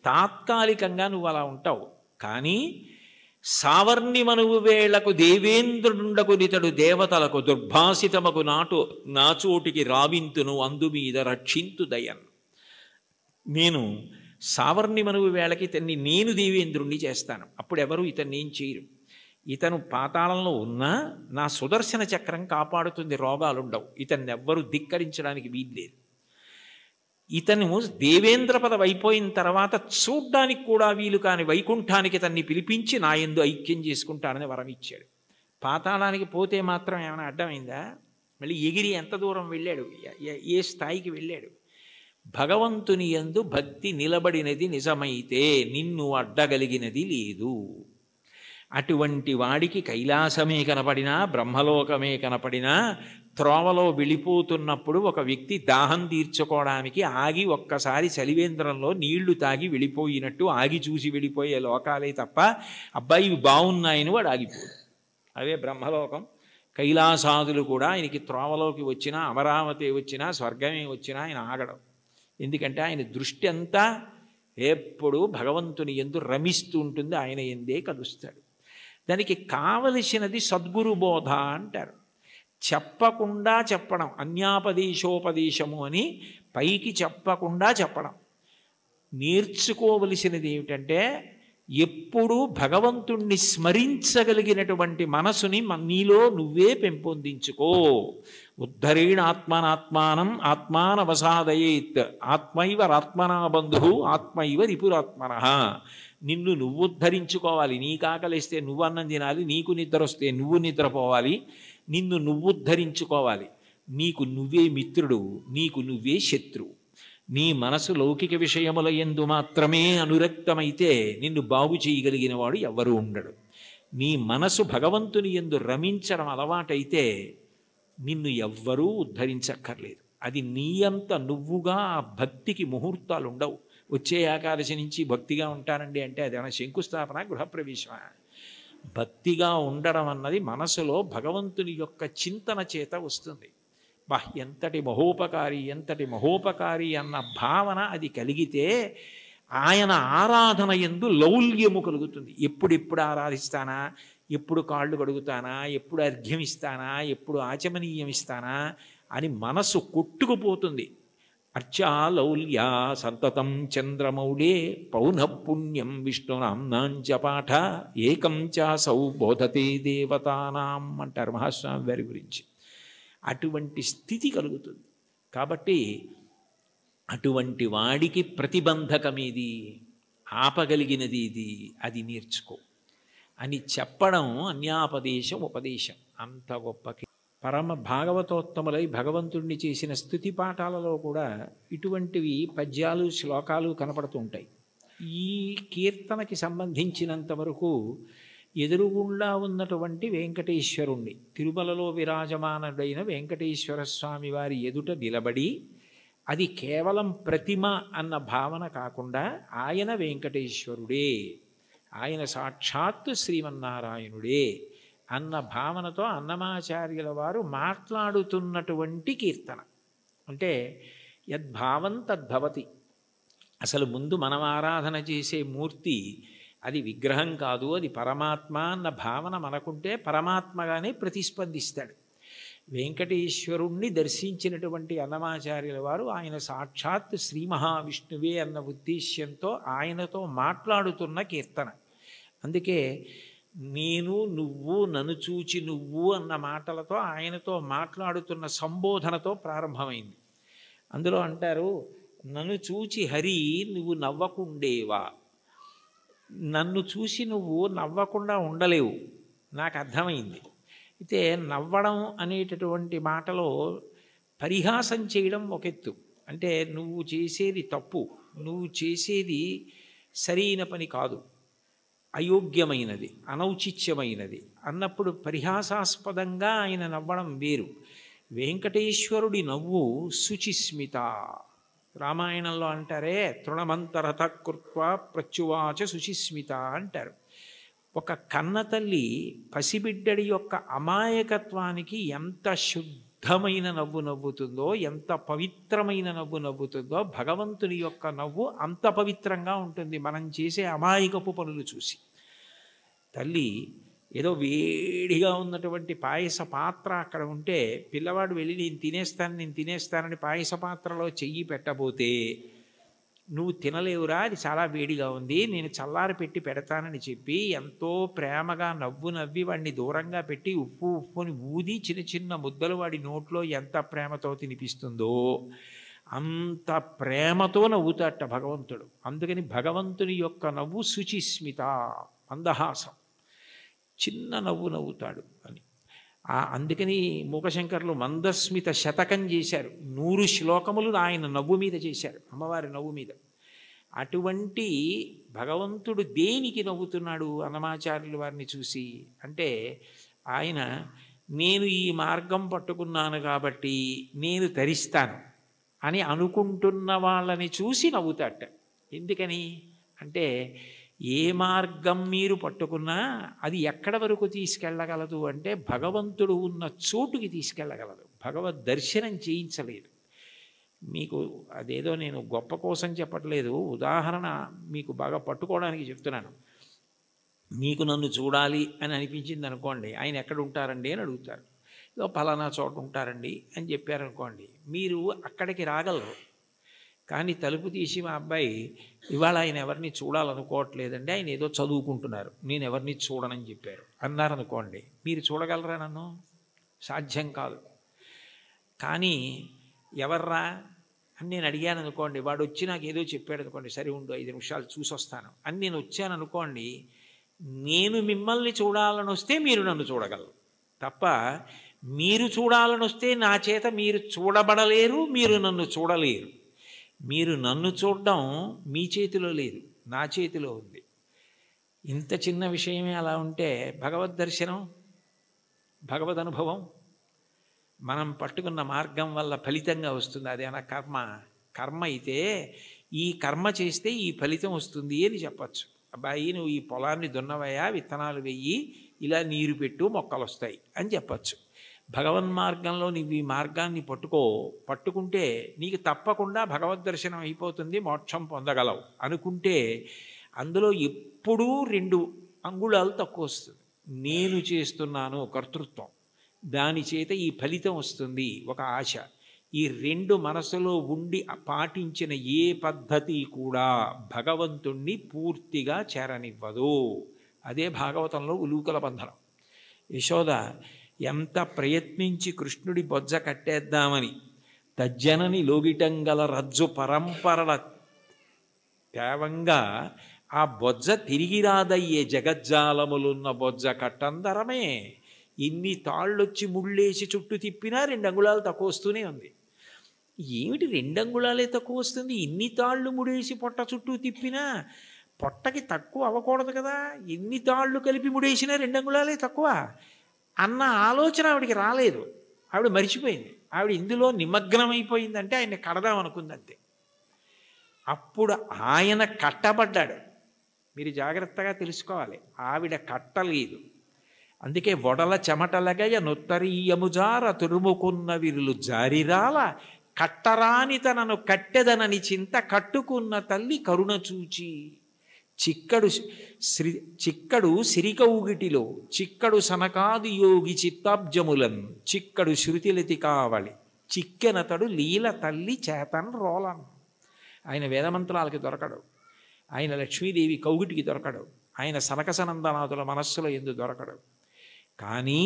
తాత్కాలికంగా నువ్వు అలా ఉంటావు, కానీ సావర్ణి మనువు వేళకు దేవేంద్రుండకు నితడు దేవతలకు దుర్భాసితమకు నాచోటికి రావింతును అందు మీద రక్షింతు దయన్. నేను సావర్ణి మనువు వేళకి ఇతన్ని నేను దేవేంద్రుణ్ణి చేస్తాను. అప్పుడు ఎవరు ఇతన్ని ఏం చేయరు. ఇతను పాతాళంలో ఉన్నా నా సుదర్శన చక్రం కాపాడుతుంది, రోగాలుండవు. ఇతన్ని ఎవ్వరూ ధిక్కరించడానికి వీల్లేదు. ఇతను దేవేంద్ర పదవి అయిపోయిన తర్వాత చూడ్డానికి కూడా వీలు కాని వైకుంఠానికి ఇతన్ని పిలిపించి నా యందు ఐక్యం చేసుకుంటానని వరం ఇచ్చాడు. పాతాళానికి పోతే మాత్రం ఏమైనా అడ్డమైందా? మళ్ళీ ఎగిరి ఎంత దూరం వెళ్ళాడు, ఏ స్థాయికి వెళ్ళాడు? భగవంతుని యందు భక్తి నిలబడినది నిజమైతే నిన్ను అడ్డగలిగినది లేదు. అటువంటి వాడికి కైలాసమే కనపడినా, బ్రహ్మలోకమే కనపడినా, త్రోవలో వెళ్ళిపోతున్నప్పుడు ఒక వ్యక్తి దాహం తీర్చుకోవడానికి ఆగి ఒక్కసారి చలివేంద్రంలో నీళ్లు తాగి వెళ్ళిపోయినట్టు ఆగి చూసి వెళ్ళిపోయే లోకాలే తప్ప, అబ్బాయి ఇవి బాగున్నాయని వాడు ఆగిపోడు. అవే బ్రహ్మలోకం. కైలాసాదులు కూడా ఆయనకి త్రోవలోకి వచ్చినా, అమరావతి వచ్చినా, స్వర్గమే వచ్చినా ఆయన ఆగడం. ఎందుకంటే ఆయన దృష్టి అంతా ఎప్పుడూ భగవంతుని యందు రమిస్తూ ఉంటుంది, ఆయన ఎందే కలుస్తాడు. దానికి కావలసినది సద్గురు బోధ అంటారు. చెప్పకుండా చెప్పడం, అన్యాపదేశోపదేశము అని పైకి చెప్పకుండా చెప్పడం. నేర్చుకోవలసినది ఏమిటంటే ఎప్పుడూ భగవంతుణ్ణి స్మరించగలిగినటువంటి మనసుని నీలో నువ్వే పెంపొందించుకో. ఉద్ధరేణ ఆత్మనాత్మానం ఆత్మానవసాదయేత్ ఆత్మైవరాత్మనా బంధు ఆత్మైవ రిపురాత్మన. నిన్ను నువ్వు ఉద్ధరించుకోవాలి. నీకు ఆకలిస్తే నువ్వు అన్నం తినాలి, నీకు నిద్ర వస్తే నువ్వు నిద్రపోవాలి. నిన్ను నువ్వు ఉద్ధరించుకోవాలి. నీకు నువ్వే మిత్రుడు, నీకు నువ్వే శత్రువు. నీ మనసు లౌకిక విషయముల యందు మాత్రమే అనురక్తమైతే నిన్ను బాగు చేయగలిగిన వాడు ఎవ్వరూ ఉండడు. నీ మనసు భగవంతుని యందు రమించడం అలవాటైతే నిన్ను ఎవ్వరూ ఉద్ధరించక్కర్లేదు. అది నీ అంత నువ్వుగా ఆ భక్తికి ముహూర్తాలు ఉండవు. వచ్చే ఏకాదశి నుంచి భక్తిగా ఉంటానండి అంటే అదేమైనా శంకుస్థాపన, గృహప్రవేశమా? భక్తిగా ఉండడం అన్నది మనసులో భగవంతుని యొక్క చింతన చేత వస్తుంది. ఎంతటి మహోపకారి అన్న భావన అది కలిగితే ఆయన ఆరాధన యందు లౌల్యము కలుగుతుంది. ఎప్పుడెప్పుడు ఆరాధిస్తానా, ఎప్పుడు కాళ్ళు కడుగుతానా, ఎప్పుడు అర్ఘ్యం ఇస్తానా, ఎప్పుడు ఆచమనీయం ఇస్తానా అని మనసు కొట్టుకుపోతుంది. అర్చాలౌల్యా సంతతం చంద్రమౌళే పౌనఃపుణ్యం విష్ణునాంనాంచ పాఠ ఏకం చాసౌ బోధతే దేవతానాం అంటారు మహాస్వామి వారి గురించి. అటువంటి స్థితి కలుగుతుంది. కాబట్టి అటువంటి వాడికి ప్రతిబంధకమేది, ఆపగలిగినది ఇది, అది నేర్చుకో అని చెప్పడం అన్యాపదేశం, ఉపదేశం. అంత గొప్ప పరమ భాగవతోత్తములై భగవంతుడిని చేసిన స్తుతి పాఠాలలో కూడా ఇటువంటివి పద్యాలు, శ్లోకాలు కనపడుతూ ఉంటాయి. ఈ కీర్తనకి సంబంధించినంత వరకు ఎదురుగుండా ఉన్నటువంటి వెంకటేశ్వరుణ్ణి, తిరుమలలో విరాజమానుడైన వెంకటేశ్వర స్వామి వారి ఎదుట నిలబడి, అది కేవలం ప్రతిమ అన్న భావన కాకుండా ఆయన వెంకటేశ్వరుడే, ఆయన సాక్షాత్తు శ్రీమన్నారాయణుడే అన్న భావనతో అన్నమాచార్యుల వారు మాట్లాడుతున్నటువంటి కీర్తన. అంటే యద్భావం తద్భవతి. అసలు ముందు మనం ఆరాధన చేసే మూర్తి అది విగ్రహం కాదు, అది పరమాత్మ అన్న భావన మనకుంటే పరమాత్మగానే ప్రతిస్పందిస్తాడు. వెంకటేశ్వరుణ్ణి దర్శించినటువంటి అన్నమాచార్యుల వారు ఆయన సాక్షాత్ శ్రీ మహావిష్ణువే అన్న ఉద్దేశ్యంతో ఆయనతో మాట్లాడుతున్న కీర్తన. అందుకే నేను, నువ్వు, నన్ను చూచి నువ్వు అన్న మాటలతో ఆయనతో మాట్లాడుతున్న సంబోధనతో ప్రారంభమైంది. అందులో అంటారు, నన్ను చూచి హరి నువ్వు నవ్వకుండేవా. నన్ను చూసి నువ్వు నవ్వకుండా ఉండలేవు, నాకు అర్థమైంది. అయితే నవ్వడం అనేటటువంటి మాటలో పరిహాసం చేయడం ఒక ఎత్తు. అంటే నువ్వు చేసేది తప్పు, నువ్వు చేసేది సరైన పని కాదు, అయోగ్యమైనది, అనౌచిత్యమైనది అన్నప్పుడు పరిహాసాస్పదంగా ఆయన నవ్వడం వేరు. వెంకటేశ్వరుడి నవ్వు శుచిస్మిత. రామాయణంలో అంటారే, తృణమంతరథ కృత్వా ప్రత్యువాచ శుచిస్మిత అంటారు. ఒక కన్నతల్లి పసిబిడ్డడి యొక్క అమాయకత్వానికి ఎంత శుద్ధమైన నవ్వు నవ్వుతుందో, ఎంత పవిత్రమైన నవ్వు నవ్వుతుందో, భగవంతుని యొక్క నవ్వు అంత పవిత్రంగా ఉంటుంది మనం చేసే అమాయకపు పనులు చూసి. తల్లి ఏదో వేడిగా ఉన్నటువంటి పాయస పాత్ర అక్కడ ఉంటే పిల్లవాడు వెళ్ళి నేను తినేస్తానని పాయస పాత్రలో చెయ్యి పెట్టబోతే, నువ్వు తినలేవురా, అది చాలా వేడిగా ఉంది, నేను చల్లారి పెట్టి పెడతానని చెప్పి ఎంతో ప్రేమగా నవ్వు నవ్వి వాడిని దూరంగా పెట్టి ఉప్పుని ఊది చిన్న చిన్న ముద్దలు వాడి నోట్లో ఎంత ప్రేమతో తినిపిస్తుందో అంత ప్రేమతో నవ్వుతాట భగవంతుడు. అందుకని భగవంతుని యొక్క నవ్వు శుచిస్మిత, మందహాసం, చిన్న నవ్వు నవ్వుతాడు అని. అందుకని మూకశంకర్లు మందస్మిత శతకం చేశారు. 100 శ్లోకములు ఆయన నవ్వు మీద చేశారు, అమ్మవారి నవ్వు మీద. అటువంటి భగవంతుడు దేనికి నవ్వుతున్నాడు అన్నమాచార్యుల వారిని చూసి అంటే, ఆయన నేను ఈ మార్గం పట్టుకున్నాను కాబట్టి నేను తరిస్తాను అని అనుకుంటున్న వాళ్ళని చూసి నవ్వుతాట. ఎందుకని అంటే, ఏ మార్గం మీరు పట్టుకున్నా అది ఎక్కడ వరకు తీసుకెళ్ళగలదు అంటే భగవంతుడు ఉన్న చోటుకి తీసుకెళ్ళగలదు, భగవద్ దర్శనం చేయించలేదు. మీకు అదేదో నేను గొప్ప కోసం చెప్పట్లేదు, ఉదాహరణ మీకు బాగా పట్టుకోవడానికి చెప్తున్నాను. మీకు నన్ను చూడాలి అని అనిపించింది అనుకోండి, ఆయన ఎక్కడ ఉంటారండి అని అడుగుతారు. ఏదో పలానా చోట ఉంటారండి అని చెప్పారనుకోండి, మీరు అక్కడికి రాగలరు. కానీ తలుపు తీసి మా అబ్బాయి ఇవాళ ఆయన ఎవరిని చూడాలనుకోవట్లేదండి, ఆయన ఏదో చదువుకుంటున్నారు, నేను ఎవరిని చూడనని చెప్పారు అన్నారనుకోండి, మీరు చూడగలరా నన్ను? సాధ్యం కాదు. కానీ ఎవర్రా అని నేను అడిగాను అనుకోండి, వాడు వచ్చి నాకు ఏదో చెప్పాడు అనుకోండి, సరే ఉండు 5 నిమిషాలు చూసి వస్తాను అని నేను వచ్చాను అనుకోండి, నేను మిమ్మల్ని చూడాలని వస్తే మీరు నన్ను చూడగలరు తప్ప మీరు చూడాలని వస్తే నా చేత మీరు చూడబడలేరు, మీరు నన్ను చూడలేరు. మీరు నన్ను చూడడం మీ చేతిలో లేదు, నా చేతిలో ఉంది. ఇంత చిన్న విషయమే అలా ఉంటే భగవద్ దర్శనం, భగవద్ అనుభవం మనం పట్టుకున్న మార్గం వల్ల ఫలితంగా వస్తుంది. అదేనా కర్మ అయితే ఈ కర్మ చేస్తే ఈ ఫలితం వస్తుంది అని చెప్పచ్చు. అబ్బాయి నువ్వు ఈ పొలాన్ని దున్నవయ్యా, విత్తనాలు వెయ్యి, ఇలా నీరు పెట్టు, మొక్కలు వస్తాయి అని చెప్పచ్చు. భగవన్మార్గంలో నీవు ఈ మార్గాన్ని పట్టుకుంటే నీకు తప్పకుండా భగవద్ దర్శనం అయిపోతుంది, మోక్షం పొందగలవు అనుకుంటే అందులో ఎప్పుడూ 2 అంగుళాలు తక్కువ వస్తుంది. నేను చేస్తున్నాను కర్తృత్వం, దాని చేత ఈ ఫలితం వస్తుంది ఒక ఆశ. ఈ 2 మనసులో ఉండి పాటించిన ఏ పద్ధతి కూడా భగవంతుణ్ణి పూర్తిగా చేరనివ్వదు. అదే భాగవతంలో ఉలూకల బంధనం. యశోద ఎంత ప్రయత్నించి కృష్ణుడి బొజ్జ కట్టేద్దామని తజ్జనని లోగిటంగల రజ్జు పరంపరల తేవంగా ఆ బొజ్జ తిరిగి రాదయ్యే జగజ్జాలములున్న బొజ్జ కట్టందరమే. ఇన్ని తాళ్ళొచ్చి ముళ్ళేసి చుట్టూ తిప్పినా 2 అంగుళాలు తక్కువ వస్తూనే ఉంది. ఏమిటి 2 అంగుళాలే తక్కువ వస్తుంది, ఇన్ని తాళ్ళు ముడేసి పొట్ట చుట్టూ తిప్పినా పొట్టకి తక్కువ అవ్వకూడదు కదా, ఎన్ని తాళ్ళు కలిపి ముడేసినా 2 అంగుళాలే తక్కువ అన్న ఆలోచన ఆవిడికి రాలేదు. ఆవిడ మరిచిపోయింది. ఆవిడ ఇందులో నిమగ్నమైపోయిందంటే ఆయన్ని కడదాం అనుకుందంతే. అప్పుడు ఆయన కట్టబడ్డాడు. మీరు జాగ్రత్తగా తెలుసుకోవాలి, ఆవిడ కట్టలేదు. అందుకే వడల చెమటలగయ నొత్తరీయముజార తురుముకున్న విరులు జారిరాల కట్టరాని తనను కట్టెదనని చింత కట్టుకున్న తల్లి కరుణ చూచి చిక్కడు సిరికౌగిటిలో చిక్కడు సనకాది యోగి చిత్తాబ్జములన్ చిక్కడు శృతిలతి కావలి చిక్కెనతడు లీల తల్లి చేతన్ రోలన్. ఆయన వేదమంత్రాలకి దొరకడు, ఆయన లక్ష్మీదేవి కౌగిటికి దొరకడు, ఆయన సనకసనందనాథుల మనస్సులో ఎందు దొరకడు. కానీ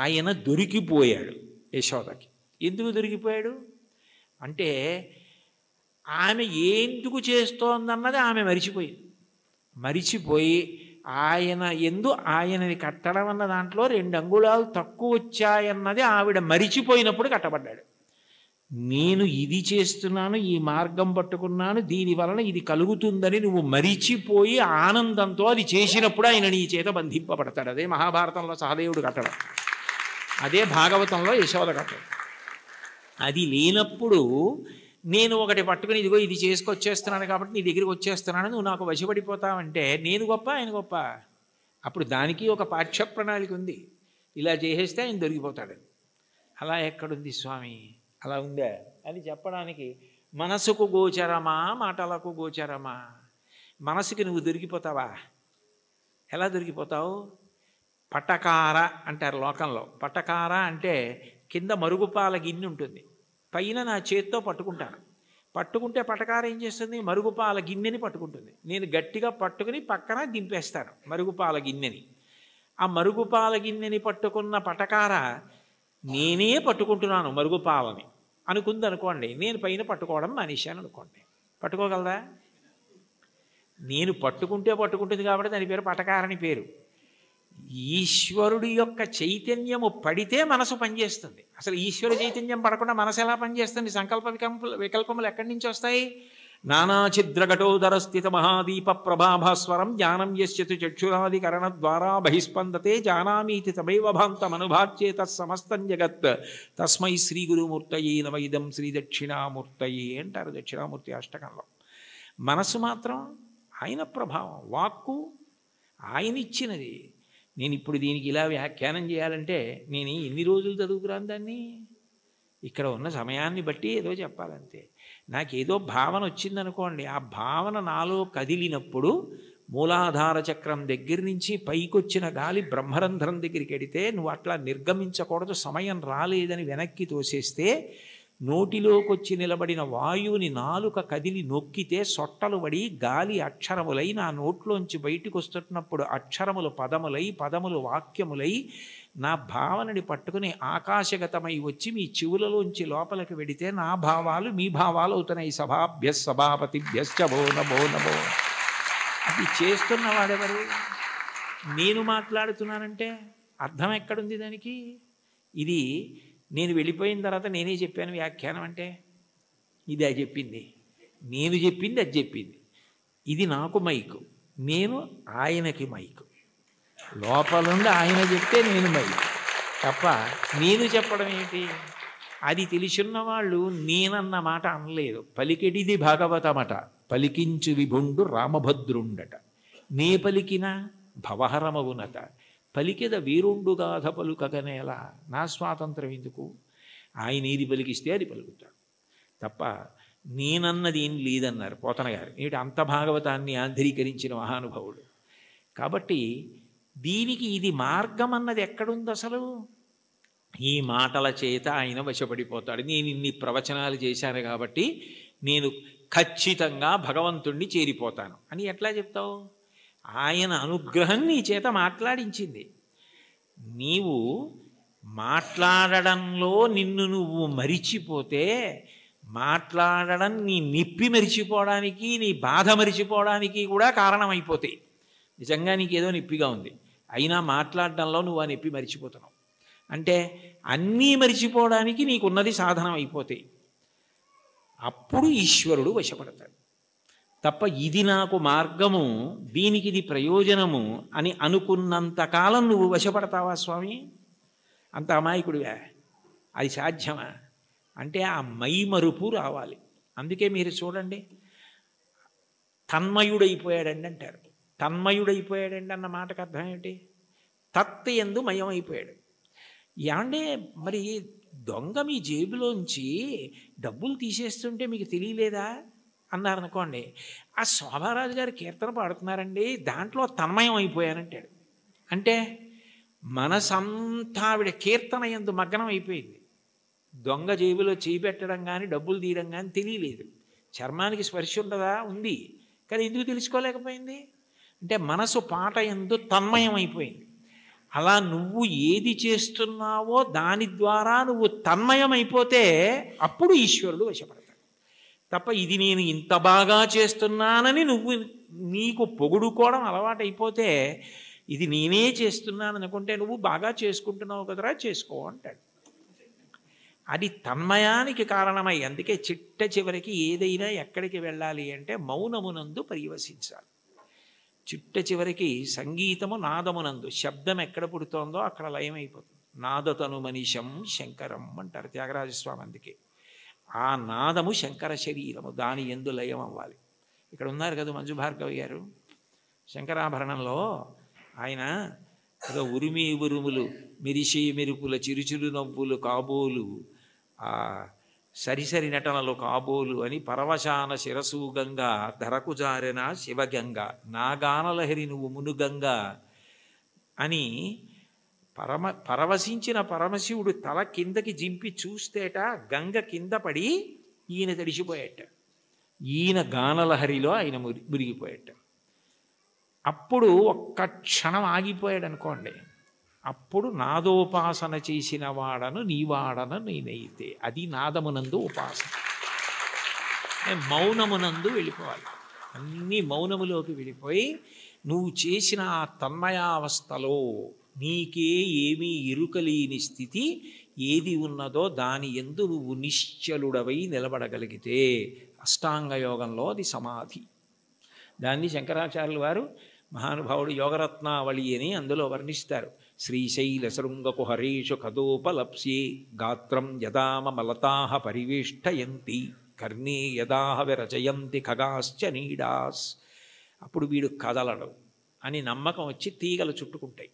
ఆయన దొరికిపోయాడు యశోదకి. ఎందుకు దొరికిపోయాడు అంటే ఆమె ఎందుకు చేస్తోందన్నది ఆమె మరిచిపోయి ఆయన ఆయనని కట్టడం అన్న దాంట్లో 2 అంగుళాలు తక్కువ వచ్చాయన్నది ఆవిడ మరిచిపోయినప్పుడు కట్టబడ్డాడు. నేను ఇది చేస్తున్నాను, ఈ మార్గం పట్టుకున్నాను, దీనివలన ఇది కలుగుతుందని నువ్వు మరిచిపోయి ఆనందంతో అది చేసినప్పుడు ఆయన నీ చేత బంధింపబడతాడు. అదే మహాభారతంలో సహదేవుడు కట్టడం, అదే భాగవతంలో యశోద కట్టడం. అది లేనప్పుడు నేను ఒకటి పట్టుకుని ఇదిగో ఇది చేసుకొచ్చేస్తున్నాను కాబట్టి నీ దగ్గరికి వచ్చేస్తున్నాను, నువ్వు నాకు వశపడిపోతావంటే నేను గొప్ప ఆయన గొప్ప? అప్పుడు దానికి ఒక పాఠ్య ప్రణాళిక ఉంది. ఇలా చేసేస్తే ఆయన దొరికిపోతాడు. అలా ఎక్కడుంది స్వామి? అలా ఉందా అని చెప్పడానికి మనసుకు గోచరమా మాటలకు గోచరమా? మనసుకి నువ్వు దొరికిపోతావా? ఎలా దొరికిపోతావు? పటకార అంటారు లోకంలో. పటకార అంటే కింద మరుగుపాల గిన్నె ఉంటుంది, పైన నా చేత్తో పట్టుకుంటే పటకార ఏం చేస్తుంది? మరుగుపాల గిన్నెని పట్టుకుంటుంది. నేను గట్టిగా పట్టుకుని పక్కన దింపేస్తాను మరుగుపాల గిన్నెని. ఆ మరుగుపాల గిన్నెని పట్టుకున్న పటకార నేనే పట్టుకుంటున్నాను మరుగుపాలని అనుకుంది అనుకోండి, నేను పైన పట్టుకోవడం మానేశాను అనుకోండి, పట్టుకోగలదా? నేను పట్టుకుంటుంది కాబట్టి దాని పేరు పటకారని పేరు. ఈశ్వరుడి యొక్క చైతన్యము పడితే మనసు పనిచేస్తుంది. అసలు ఈశ్వర చైతన్యం పడకుండా మనసు ఎలా పనిచేస్తుంది? సంకల్ప వికల్పములు ఎక్కడి నుంచి వస్తాయి? నానాఛిద్రఘటోదర స్థిత మహాదీప ప్రభాభాస్వరం జ్ఞానం యస్యతు చక్షురాదికరణ ద్వారా బహిస్పందతే జానామీతి తమైవ భాంతమనుభాచ్యేత సమస్తం జగత్ తస్మై శ్రీ గురుమూర్తయే నమ ఇదం శ్రీ దక్షిణామూర్తయే అంటారు దక్షిణామూర్తి అష్టకంలో. మనసు మాత్రం ఆయన ప్రభావం, వాక్కు ఆయన ఇచ్చినది. నేను ఇప్పుడు దీనికి ఇలా వ్యాఖ్యానం చేయాలంటే నేను ఎన్ని రోజులు చదువుకురాను దాన్ని? ఇక్కడ ఉన్న సమయాన్ని బట్టి ఏదో చెప్పాలంతే. నాకేదో భావన వచ్చిందనుకోండి, ఆ భావన నాలో కదిలినప్పుడు మూలాధార చక్రం దగ్గర నుంచి పైకొచ్చిన గాలి బ్రహ్మరంధ్రం దగ్గరికి వెడితే నువ్వు అట్లా నిర్గమించకూడదు, సమయం రాలేదని వెనక్కి తోసేస్తే నోటిలోకి వచ్చి నిలబడిన వాయువుని నాలుక కదిలి నొక్కితే సొట్టలు పడి గాలి అక్షరములై నా నోట్లోంచి బయటికి వస్తున్నప్పుడు అక్షరములు పదములై పదములు వాక్యములై నా భావనని పట్టుకుని ఆకాశగతమై వచ్చి మీ చెవులలోంచి లోపలికి వెడితే నా భావాలు మీ భావాలు అవుతున్నాయి. సభాభ్య సభాపతిభ్యశ్చ భో నమో నమో. అది చేస్తున్నవాడెవరు? నేను మాట్లాడుతున్నానంటే అర్థం ఎక్కడుంది దానికి? ఇది నేను వెళ్ళిపోయిన తర్వాత నేనే చెప్పాను వ్యాఖ్యానం అంటే ఇది అది చెప్పింది, నేను చెప్పింది అది చెప్పింది. ఇది నాకు మైకు, నేను ఆయనకి మైకు. లోపలుండి ఆయన చెప్తే నేను మైకు తప్ప నేను చెప్పడం ఏంటి? అది తెలిసిన్న వాళ్ళు నేనన్న మాట అనలేదు. పలికెడిది భాగవతమట, పలికించు విభుండు రామభద్రుండట. నే పలికిన భవహరమవునట, పలికెద వీరుండుగాథ పలుకగనేలా. నా స్వాతంత్రం ఎందుకు? ఆయన ఏది పలికిస్తే అది పలుకుతాడు తప్ప నేనన్నది ఏం లేదన్నారు పోతన గారు. ఏమిటి అంత భాగవతాన్ని ఆంధ్రీకరించిన మహానుభావుడు. కాబట్టి దీనికి ఇది మార్గం అన్నది ఎక్కడుంది అసలు? ఈ మాటల చేత ఆయన వశపడిపోతాడు. నేను ఇన్ని ప్రవచనాలు చేశాను కాబట్టి నేను ఖచ్చితంగా భగవంతుణ్ణి చేరిపోతాను అని ఎట్లా చెప్తావు? ఆయన అనుగ్రహం నీ చేత మాట్లాడించింది. నీవు మాట్లాడడంలో నిన్ను నువ్వు మరిచిపోతే మాట్లాడడం నీ నిప్పి మరిచిపోవడానికి, నీ బాధ మరిచిపోవడానికి కూడా కారణమైపోతాయి. నిజంగా నీకేదో నొప్పిగా ఉంది, అయినా మాట్లాడడంలో నువ్వు ఆ నొప్పి మరిచిపోతున్నావు అంటే అన్నీ మరిచిపోవడానికి నీకున్నది సాధనం అయిపోతాయి. అప్పుడు ఈశ్వరుడు వశపడతాడు. తప్ప ఇది నాకు మార్గము, దీనికి ఇది ప్రయోజనము అని అనుకున్నంతకాలం నువ్వు వశపడతావా స్వామి? అంత అమాయకుడివా? అది సాధ్యమా? అంటే ఆ మైమరుపు రావాలి. అందుకే మీరు చూడండి, తన్మయుడైపోయాడండి అంటారు. తన్మయుడైపోయాడండి అన్న మాటకు అర్థం ఏమిటి? తత్ యందు మయం అయిపోయాడు. ఏమంటే మరి దొంగ మీ జేబులోంచి డబ్బులు తీసేస్తుంటే మీకు తెలియలేదా అన్నారనుకోండి, ఆ శోభారాజు గారు కీర్తన పాడుతున్నారండి, దాంట్లో తన్మయం అయిపోయానంటాడు. అంటే మనసంతా ఆవిడ కీర్తన యందు మగ్నం అయిపోయింది. దొంగ జేబులో చేయి పెట్టడం కానీ డబ్బులు తీయడం కానీ తెలియలేదు. చర్మానికి స్పర్శ ఉండదా? ఉంది. కానీ ఎందుకు తెలుసుకోలేకపోయింది? అంటే మనసు పాట యందు తన్మయం అయిపోయింది. అలా నువ్వు ఏది చేస్తున్నావో దాని ద్వారా నువ్వు తన్మయం అయిపోతే అప్పుడు ఈశ్వరుడు వశపడతాడు. తప్ప ఇది నేను ఇంత బాగా చేస్తున్నానని నువ్వు నీకు పొగుడుకోవడం అలవాటైపోతే, ఇది నేనే చేస్తున్నాను అనుకుంటే నువ్వు బాగా చేసుకుంటున్నావు కదరా, చేసుకో అంటాడు. అది తన్మయానికి కారణమై, అందుకే చిట్ట చివరికి ఏదైనా ఎక్కడికి వెళ్ళాలి అంటే మౌనమునందు పర్యవసించాలి. చిట్ట చివరికి సంగీతము నాదమునందు, శబ్దం ఎక్కడ పుడుతోందో అక్కడ లయమైపోతుంది. నాదతను మనిషం శంకరం అంటారు త్యాగరాజస్వామి. అందుకే ఆ నాదము శంకర శరీరము, దాని యందు లయం అవ్వాలి. ఇక్కడ ఉన్నారు కదా మంజు భార్గవి గారు, శంకరాభరణంలో ఆయన ఏదో ఉరిమి ఉరుములు మెరిసే మెరుపుల చిరుచిరు నవ్వులు కాబోలు, సరిసరి నటనలు కాబోలు అని పరవశాన శిరసూగంగా ధరకు జారెన శివగంగ నాగానలహరి నువ్వు మునుగంగా అని పరవశించిన పరమశివుడు తల కిందకి జింపి చూస్తేట గంగ కింద పడి ఈయన తడిసిపోయేట. ఈయన గానలహరిలో ఆయన మురిగిపోయేట. అప్పుడు ఒక్క క్షణం ఆగిపోయాడు అనుకోండి, అప్పుడు నాదోపాసన చేసిన వాడను నీవాడను నేనైతే, అది నాదమునందు ఉపాసన. మౌనమునందు వెళ్ళిపోవాలి. అన్నీ మౌనములోకి వెళ్ళిపోయి నువ్వు చేసిన ఆ తన్మయావస్థలో నీకే ఏమీ ఎరుకలేని స్థితి ఏది ఉన్నదో దాని యందు నువ్వు నిశ్చలుడవై నిలబడగలిగితే అష్టాంగ యోగంలో అది సమాధి. దాన్ని శంకరాచార్యుల వారు మహానుభావుడు యోగరత్నావళి అని అందులో వర్ణిస్తారు. శ్రీశైల శృంగకు హరేషు కదోపలప్స్యే గాత్రం యదామలతాహ పరివేష్టయంతి కర్ణే యదాహ విరచయంతి ఖగాశ్చ నీడాస్. అప్పుడు వీడు కదలడు అని నమ్మకం వచ్చి తీగలు చుట్టుకుంటాయి.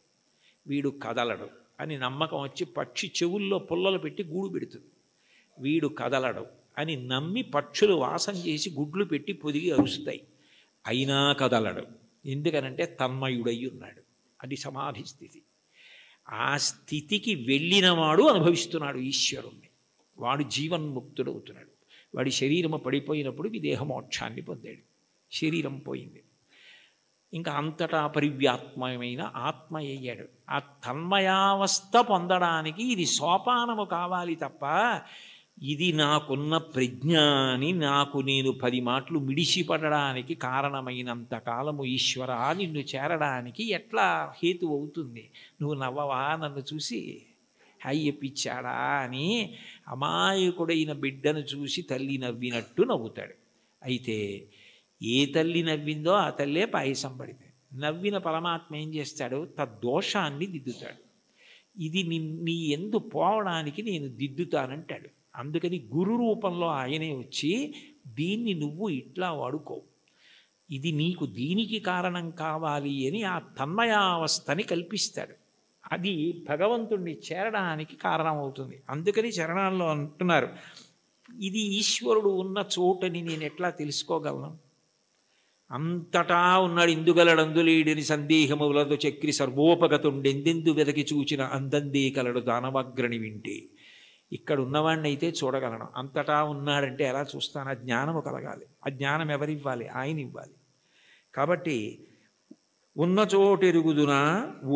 వీడు కదలడు అని నమ్మకం వచ్చి పక్షి చెవుల్లో పుల్లలు పెట్టి గూడు పెడుతుంది. వీడు కదలడు అని నమ్మి పక్షులు వాసం చేసి గుడ్లు పెట్టి పొదిగి అరుస్తాయి. అయినా కదలడు, ఎందుకనంటే తన్మయుడై ఉన్నాడు. అది సమాధి స్థితి. ఆ స్థితికి వెళ్ళినవాడు అనుభవిస్తున్నాడు ఈశ్వరుణ్ణి. వాడు జీవన్ముక్తుడవుతున్నాడు. వాడి శరీరము పడిపోయినప్పుడు విదేహమోక్షాన్ని పొందాడు. శరీరం పోయింది, ఇంకా అంతటా పరివ్యాత్మమైన ఆత్మ అయ్యాడు. ఆ తన్మయావస్థ పొందడానికి ఇది సోపానము కావాలి తప్ప ఇది నాకున్న ప్రజ్ఞాని నాకు నేను 10 మాటలు మిడిసిపడడానికి కారణమైనంత కాలము ఈశ్వర నిన్ను చేరడానికి ఎట్లా హేతు అవుతుంది? నువ్వు నవ్వవా నన్ను చూసి? అయ్యపిచ్చాడా అని అమాయకుడైన బిడ్డను చూసి తల్లి నవ్వినట్టు నవ్వుతాడు. అయితే ఏ తల్లి నవ్విందో ఆ తల్లే పాయసం పడితే నవ్విన పరమాత్మ ఏం చేస్తాడు? తద్దోషాన్ని దిద్దుతాడు. ఇది నీ ఎందు పోవడానికి నేను దిద్దుతానంటాడు. అందుకని గురు రూపంలో ఆయనే వచ్చి దీన్ని నువ్వు ఇట్లా వాడుకో, ఇది నీకు దీనికి కారణం కావాలి అని ఆ తన్మయావస్థని కల్పిస్తాడు. అది భగవంతుణ్ణి చేరడానికి కారణమవుతుంది. అందుకని చరణాల్లో అంటున్నారు, ఇది ఈశ్వరుడు ఉన్న చోటని నేను ఎట్లా తెలుసుకోగలను? అంతటా ఉన్నాడు ఇందుగలడందులేడిని సందేహములతో చక్రి సర్వోపగతుండెందెందు వెదకి చూచిన అందందే కలడు దానవగ్రణి వింటే. ఇక్కడ ఉన్నవాడిని అయితే చూడగలను, అంతటా ఉన్నాడంటే ఎలా చూస్తాను? ఆ జ్ఞానము కలగాలి. ఆ జ్ఞానం ఎవరివ్వాలి? ఆయన ఇవ్వాలి. కాబట్టి ఉన్న చోటెరుగుదునా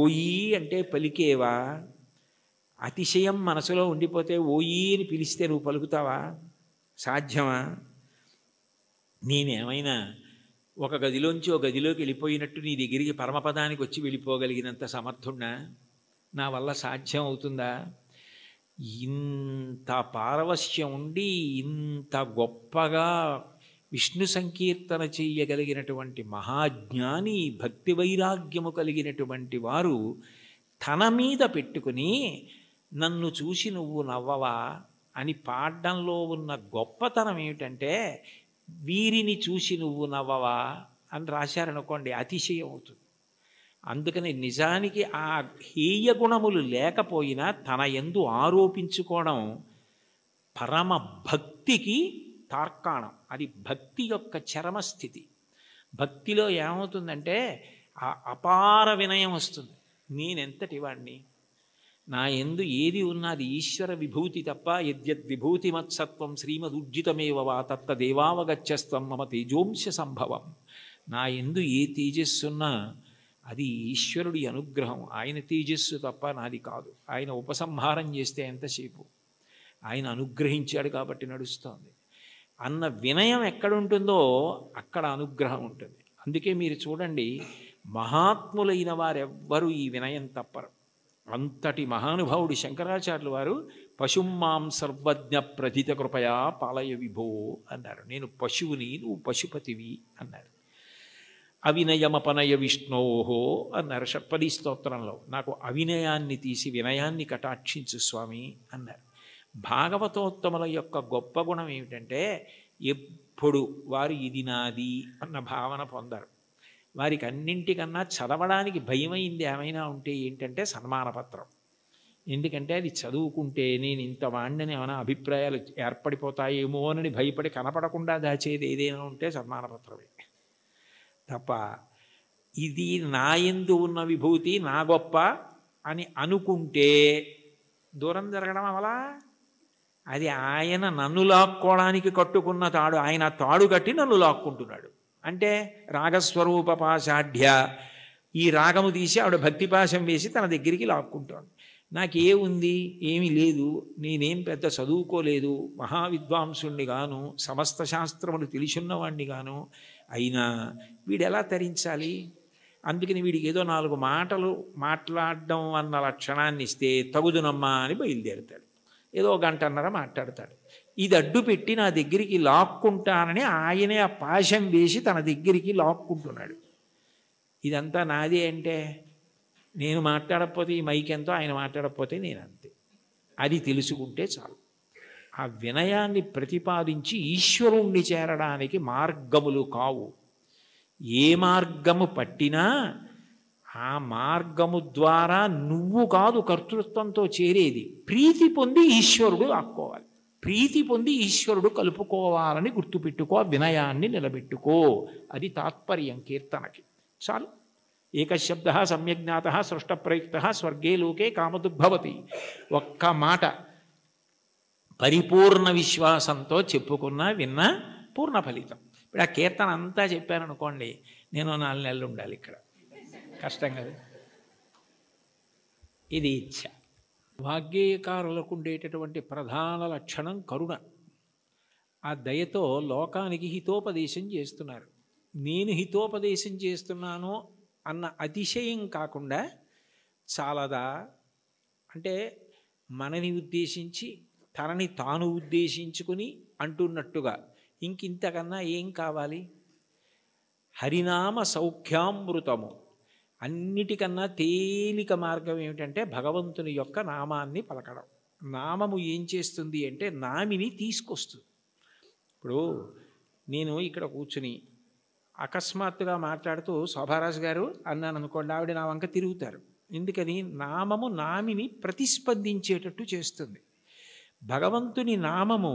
ఓయి అంటే పలికేవా? అతిశయం మనసులో ఉండిపోతే ఓయి అని పిలిస్తే నువ్వు పలుకుతావా? సాధ్యమా? నేనేమైనా ఒక గదిలోంచి ఒక గదిలోకి వెళ్ళిపోయినట్టు నీ దగ్గరికి పరమపదానికి వచ్చి వెళ్ళిపోగలిగినంత సమర్థున్నా? నా వల్ల సాధ్యం అవుతుందా? ఇంత పారవశ్యం ఉండి ఇంత గొప్పగా విష్ణు సంకీర్తన చెయ్యగలిగినటువంటి మహాజ్ఞాని, భక్తి వైరాగ్యము కలిగినటువంటి వారు తన మీద పెట్టుకుని నన్ను చూసి నువ్వు నవ్వవా అని పాడడంలో ఉన్న గొప్పతనం ఏమిటంటే, వీరిని చూసి నువ్వు నవ్వవా అని రాశారనుకోండి అతిశయం అవుతుంది. అందుకని నిజానికి ఆ హేయ గుణములు లేకపోయినా తన యందు ఆరోపించుకోవడం పరమ భక్తికి తార్కాణం. అది భక్తి యొక్క చరమస్థితి. భక్తిలో ఏమవుతుందంటే ఆ అపార వినయం వస్తుంది. నేనెంతటి వాణ్ణి, నా యందు ఏది ఉన్నది ఈశ్వర విభూతి తప్ప, యద్యద్విభూతిమత్సత్వం శ్రీమదుర్జితమేవ వా తత్తదేవావగచ్చస్తం మమ తేజోంశ సంభవం. నా యందు ఏ తేజస్సున్నా అది ఈశ్వరుడి అనుగ్రహం. ఆయన తేజస్సు తప్ప నాది కాదు. ఆయన ఉపసంహారం చేస్తే ఎంతసేపు, ఆయన అనుగ్రహించాడు కాబట్టి నడుస్తోంది అన్న వినయం ఎక్కడుంటుందో అక్కడ అనుగ్రహం ఉంటుంది. అందుకే మీరు చూడండి, మహాత్ములైన వారెవ్వరూ ఈ వినయం తప్పరు. అంతటి మహానుభావుడు శంకరాచార్యులు వారు పశుమాం సర్వజ్ఞ ప్రథిత కృపయా పాలయ విభో అన్నారు. నేను పశువుని, నువ్వు పశుపతివి అన్నారు. అవినయమపనయ విష్ణోహో అన్నారు షట్పదీ స్తోత్రంలో. నాకు అవినయాన్ని తీసి వినయాన్ని కటాక్షించు స్వామి అన్నారు. భాగవతోత్తముల యొక్క గొప్ప గుణం ఏమిటంటే ఎప్పుడు వారు ఇది నాది అన్న భావన పొందరు. వారికి అన్నింటికన్నా చదవడానికి భయమైంది ఏమైనా ఉంటే ఏంటంటే సన్మానపత్రం. ఎందుకంటే అది చదువుకుంటే నేను ఇంత వాణ్ణని ఏమైనా అభిప్రాయాలు ఏర్పడిపోతాయేమో అని భయపడి కనపడకుండా దాచేది ఏదైనా ఉంటే సన్మానపత్రమే తప్ప, ఇది నా యందు ఉన్న విభూతి నా గొప్ప అని అనుకుంటే దూరం జరగడం అవలా. అది ఆయన నన్ను లాక్కోవడానికి కట్టుకున్న తాడు, ఆయన తాడు కట్టి నన్ను లాక్కుంటున్నాడు. అంటే రాగస్వరూప పాశాఢ్య, ఈ రాగము తీసి ఆవిడ భక్తిపాశం వేసి తన దగ్గరికి లాక్కుంటాడు. నాకేముంది, ఏమీ లేదు, నేనేం పెద్ద చదువుకోలేదు, మహావిద్వాంసుణ్ణి గాను, సమస్త శాస్త్రములు తెలిసున్నవాణ్ణి గాను, అయినా వీడెలా తరించాలి? అందుకని వీడికి ఏదో 4 మాటలు మాట్లాడడం అన్న లక్షణాన్ని ఇస్తే తగుదునమ్మా అని బయలుదేరుతాడు. ఏదో 1 గంటన్నర మాట్లాడతాడు. ఇది అడ్డు పెట్టి నా దగ్గరికి లాక్కుంటానని ఆయనే ఆ పాశం వేసి తన దగ్గరికి లాక్కుంటున్నాడు. ఇదంతా నాదే అంటే నేను మాట్లాడకపోతే ఈ మైక్ ఎంతో, ఆయన మాట్లాడకపోతే నేను అంతే. అది తెలుసుకుంటే చాలు. ఆ వినయాన్ని ప్రతిపాదించి ఈశ్వరుణ్ణి చేరడానికి మార్గములు కావు. ఏ మార్గము పట్టినా ఆ మార్గము ద్వారా నువ్వు కాదు కర్తృత్వంతో చేరేది. ప్రీతి పొంది ఈశ్వరుడు ఆక్కోవాలి, ప్రీతి పొంది ఈశ్వరుడు కలుపుకోవాలని గుర్తుపెట్టుకో, వినయాన్ని నిలబెట్టుకో. అది తాత్పర్యం కీర్తనకి. చాలు. ఏకశబ్ద సమ్యజ్ఞాత సృష్టప్రయుక్త స్వర్గే లోకే కామదుగ్భవతి. ఒక్క మాట పరిపూర్ణ విశ్వాసంతో చెప్పుకున్నా విన్నా పూర్ణ ఫలితం. ఇప్పుడు ఆ కీర్తన అంతా చెప్పాననుకోండి, నేను 4 నెలలు ఉండాలి ఇక్కడ, కష్టం కదా. ఇది ఇచ్ఛ. వాగ్గేయకారులకు ఉండేటటువంటి ప్రధాన లక్షణం కరుణ. ఆ దయతో లోకానికి హితోపదేశం చేస్తున్నారు. నేను హితోపదేశం చేస్తున్నాను అన్న అతిశయం కాకుండా, చాలదా అంటే మనని ఉద్దేశించి తనని తాను ఉద్దేశించుకుని అంటున్నట్టుగా ఇంకింతకన్నా ఏం కావాలి? హరినామ సౌఖ్యామృతము. అన్నిటికన్నా తేలిక మార్గం ఏమిటంటే భగవంతుని యొక్క నామాన్ని పలకడం. నామము ఏం చేస్తుంది అంటే నామిని తీసుకొస్తుంది. ఇప్పుడు నేను ఇక్కడ కూర్చుని అకస్మాత్తుగా మాట్లాడుతూ శోభారాజు గారు అన్నాను అనుకోండి, ఆవిడ నా వంక తిరుగుతారు. ఎందుకని? నామము నామిని ప్రతిస్పందించేటట్టు చేస్తుంది. భగవంతుని నామము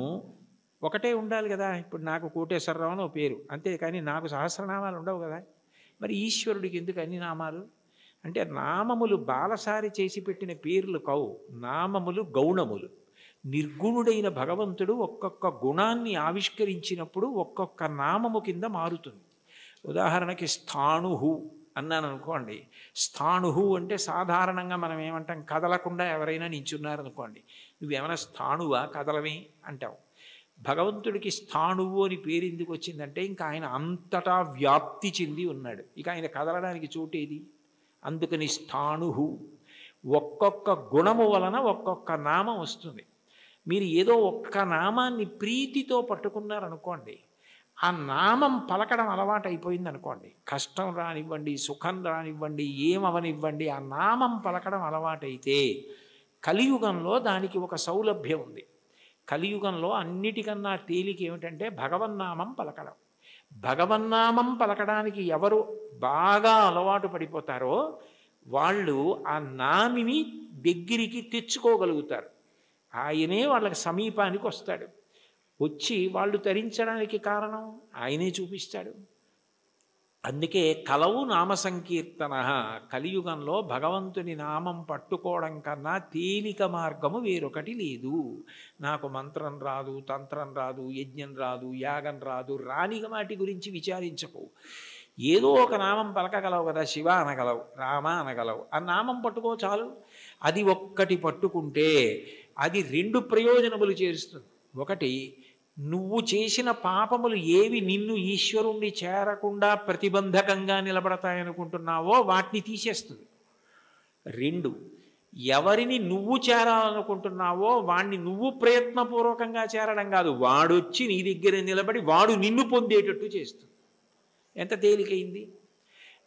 ఒకటే ఉండాలి కదా. ఇప్పుడు నాకు కోటేశ్వరరావు అని పేరు, అంతేకాని నాకు సహస్రనామాలు ఉండవు కదా. మరి ఈశ్వరుడికి ఎందుకు అన్ని నామాలు? అంటే నామములు బాలసారి చేసి పెట్టిన పేర్లు కావు, నామములు గౌణములు. నిర్గుణుడైన భగవంతుడు ఒక్కొక్క గుణాన్ని ఆవిష్కరించినప్పుడు ఒక్కొక్క నామము కింద మారుతుంది. ఉదాహరణకి స్థాణుహు అన్నాను అనుకోండి. స్థాణుహు అంటే సాధారణంగా మనం ఏమంటాం, కదలకుండా ఎవరైనా నించున్నారనుకోండి, నువ్వేమైనా స్థాణువా కదలమే అంటావు. భగవంతుడికి స్థాణువు అని పేరు ఎందుకు వచ్చిందంటే ఇంకా ఆయన అంతటా వ్యాప్తి చెంది ఉన్నాడు, ఇక ఆయన కదలడానికి చోటేది. అందుకని స్థాణుహు. ఒక్కొక్క గుణము వలన ఒక్కొక్క నామం వస్తుంది. మీరు ఏదో ఒక్క నామాన్ని ప్రీతితో పట్టుకున్నారనుకోండి, ఆ నామం పలకడం అలవాటు అయిపోయింది అనుకోండి, కష్టం రానివ్వండి, సుఖం రానివ్వండి, ఏమవనివ్వండి, ఆ నామం పలకడం అలవాటైతే కలియుగంలో దానికి ఒక సౌలభ్యం ఉంది. కలియుగంలో అన్నిటికన్నా తేలిక ఏమిటంటే భగవన్నామం పలకడం. భగవన్నామం పలకడానికి ఎవరు బాగా అలవాటు పడిపోతారో వాళ్ళు ఆ నామిని దగ్గరికి తెచ్చుకోగలుగుతారు. ఆయనే వాళ్ళకి సమీపానికి వస్తాడు. వచ్చి వాళ్ళు తరించడానికి కారణం ఆయనే చూపిస్తాడు. అందుకే కలవు నామ సంకీర్తన. కలియుగంలో భగవంతుని నామం పట్టుకోవడం కన్నా తేలిక మార్గము వేరొకటి లేదు. నాకు మంత్రం రాదు, తంత్రం రాదు, యజ్ఞం రాదు, యాగం రాదు, రాని వాటి గురించి విచారించకు. ఏదో ఒక నామం పలకగలవు కదా, శివ అనగలవు, రామ అనగలవు, ఆ నామం పట్టుకో చాలు. అది ఒక్కటి పట్టుకుంటే అది రెండు ప్రయోజనములు చేస్తుంది. ఒకటి, నువ్వు చేసిన పాపములు ఏవి నిన్ను ఈశ్వరుణ్ణి చేరకుండా ప్రతిబంధకంగా నిలబడతాయనుకుంటున్నావో వాటిని తీసేస్తుంది. రెండు, ఎవరిని నువ్వు చేరాలనుకుంటున్నావో వాణ్ణి నువ్వు ప్రయత్నపూర్వకంగా చేరడం కాదు, వాడొచ్చి నీ దగ్గర నిలబడి వాడు నిన్ను పొందేటట్టు చేస్తుంది. ఎంత తేలికైంది.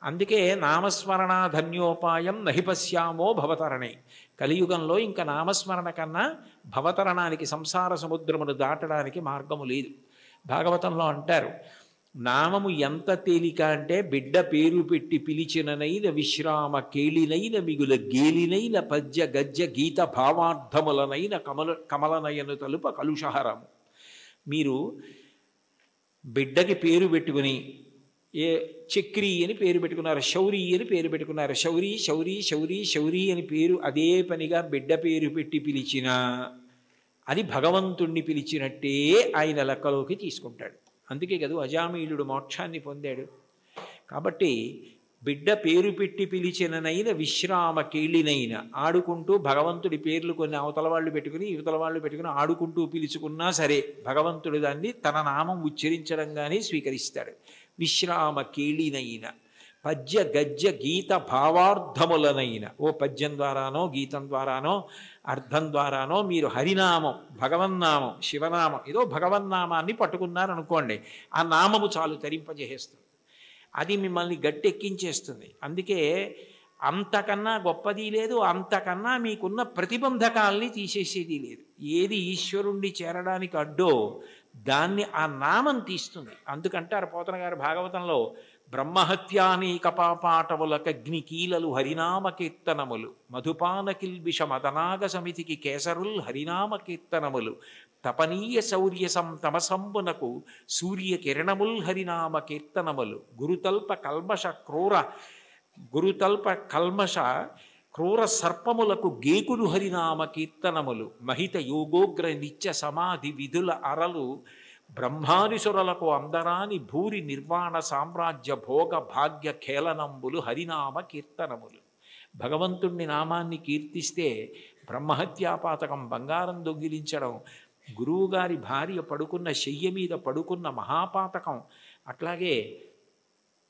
అందుకే నామస్మరణ ధన్యోపాయం నహిపశ్యామో భవతరణే. కలియుగంలో ఇంకా నామస్మరణ కన్నా భవతరణానికి, సంసార సముద్రమును దాటడానికి మార్గము లేదు. భాగవతంలో అంటారు, నామము ఎంత తేలిక అంటే బిడ్డ పేరు పెట్టి పిలిచిననైన విశ్రామ కేళినైన మిగుల గేలినైన పద్య గద్య గీత భావార్థములనైన కమలనయను తలుప కలుషహరము. మీరు బిడ్డకి పేరు పెట్టుకుని ఏ చక్రి అని పేరు పెట్టుకున్నారు, శౌరి అని పేరు పెట్టుకున్నారు, శౌరి శౌరి శౌరి శౌరి అని పేరు అదే పనిగా బిడ్డ పేరు పెట్టి పిలిచినా అది భగవంతుణ్ణి పిలిచినట్టే ఆయన లెక్కలోకి తీసుకుంటాడు. అందుకే కదా అజామీలుడు మోక్షాన్ని పొందాడు. కాబట్టి బిడ్డ పేరు పెట్టి పిలిచిననైన విశ్రామ కేళినైన, ఆడుకుంటూ భగవంతుడి పేర్లు కొన్ని అవతల వాళ్ళు పెట్టుకుని యువతల వాళ్ళు పెట్టుకుని ఆడుకుంటూ పిలుచుకున్నా సరే భగవంతుడు దాన్ని తన నామం ఉచ్చరించడం కానీ స్వీకరిస్తాడు. విశ్రామ కేళినైన పద్య గద్య గీత భావార్థములనైన, ఓ పద్యం ద్వారానో గీతం ద్వారానో అర్థం ద్వారానో మీరు హరినామం, భగవన్నామం, శివనామం, ఏదో భగవన్నామాన్ని పట్టుకున్నారనుకోండి, ఆ నామము చాలు తరింపజేసేస్తుంది. అది మిమ్మల్ని గట్టెక్కించేస్తుంది. అందుకే అంతకన్నా గొప్పది లేదు, అంతకన్నా మీకున్న ప్రతిబంధకాల్ని తీసేసేది లేదు. ఏది ఈశ్వరుణ్ణి చేరడానికి అడ్డో దాన్ని ఆ నామం తీస్తుంది. అందుకంటారు పోతన గారు భాగవతంలో, బ్రహ్మహత్యానేక పాపాటములకగ్ని కీలలు హరినామ కీర్తనములు, మధుపాన కిల్బిష మదనాగ సమితికి కేసరుల్ హరినామ కీర్తనములు, తపనీయ శౌర్య తమసంబునకు సూర్య కిరణముల్ హరినామ కీర్తనములు, గురుతల్ప కల్మష క్రూర సర్పములకు గేకులు హరినామ కీర్తనములు, మహిత యోగోగ్ర నిత్య సమాధి విధుల అరలు, బ్రహ్మానిసురులకు అందరాని భూరి నిర్వాణ సామ్రాజ్య భోగ భాగ్య ఖేళనంబులు హరినామ కీర్తనములు. భగవంతుణ్ణి నామాన్ని కీర్తిస్తే బ్రహ్మహత్యాపాతకం, బంగారం దొంగిలించడం, గురువుగారి భార్య పడుకున్న శయ్య మీద పడుకున్న మహాపాతకం, అట్లాగే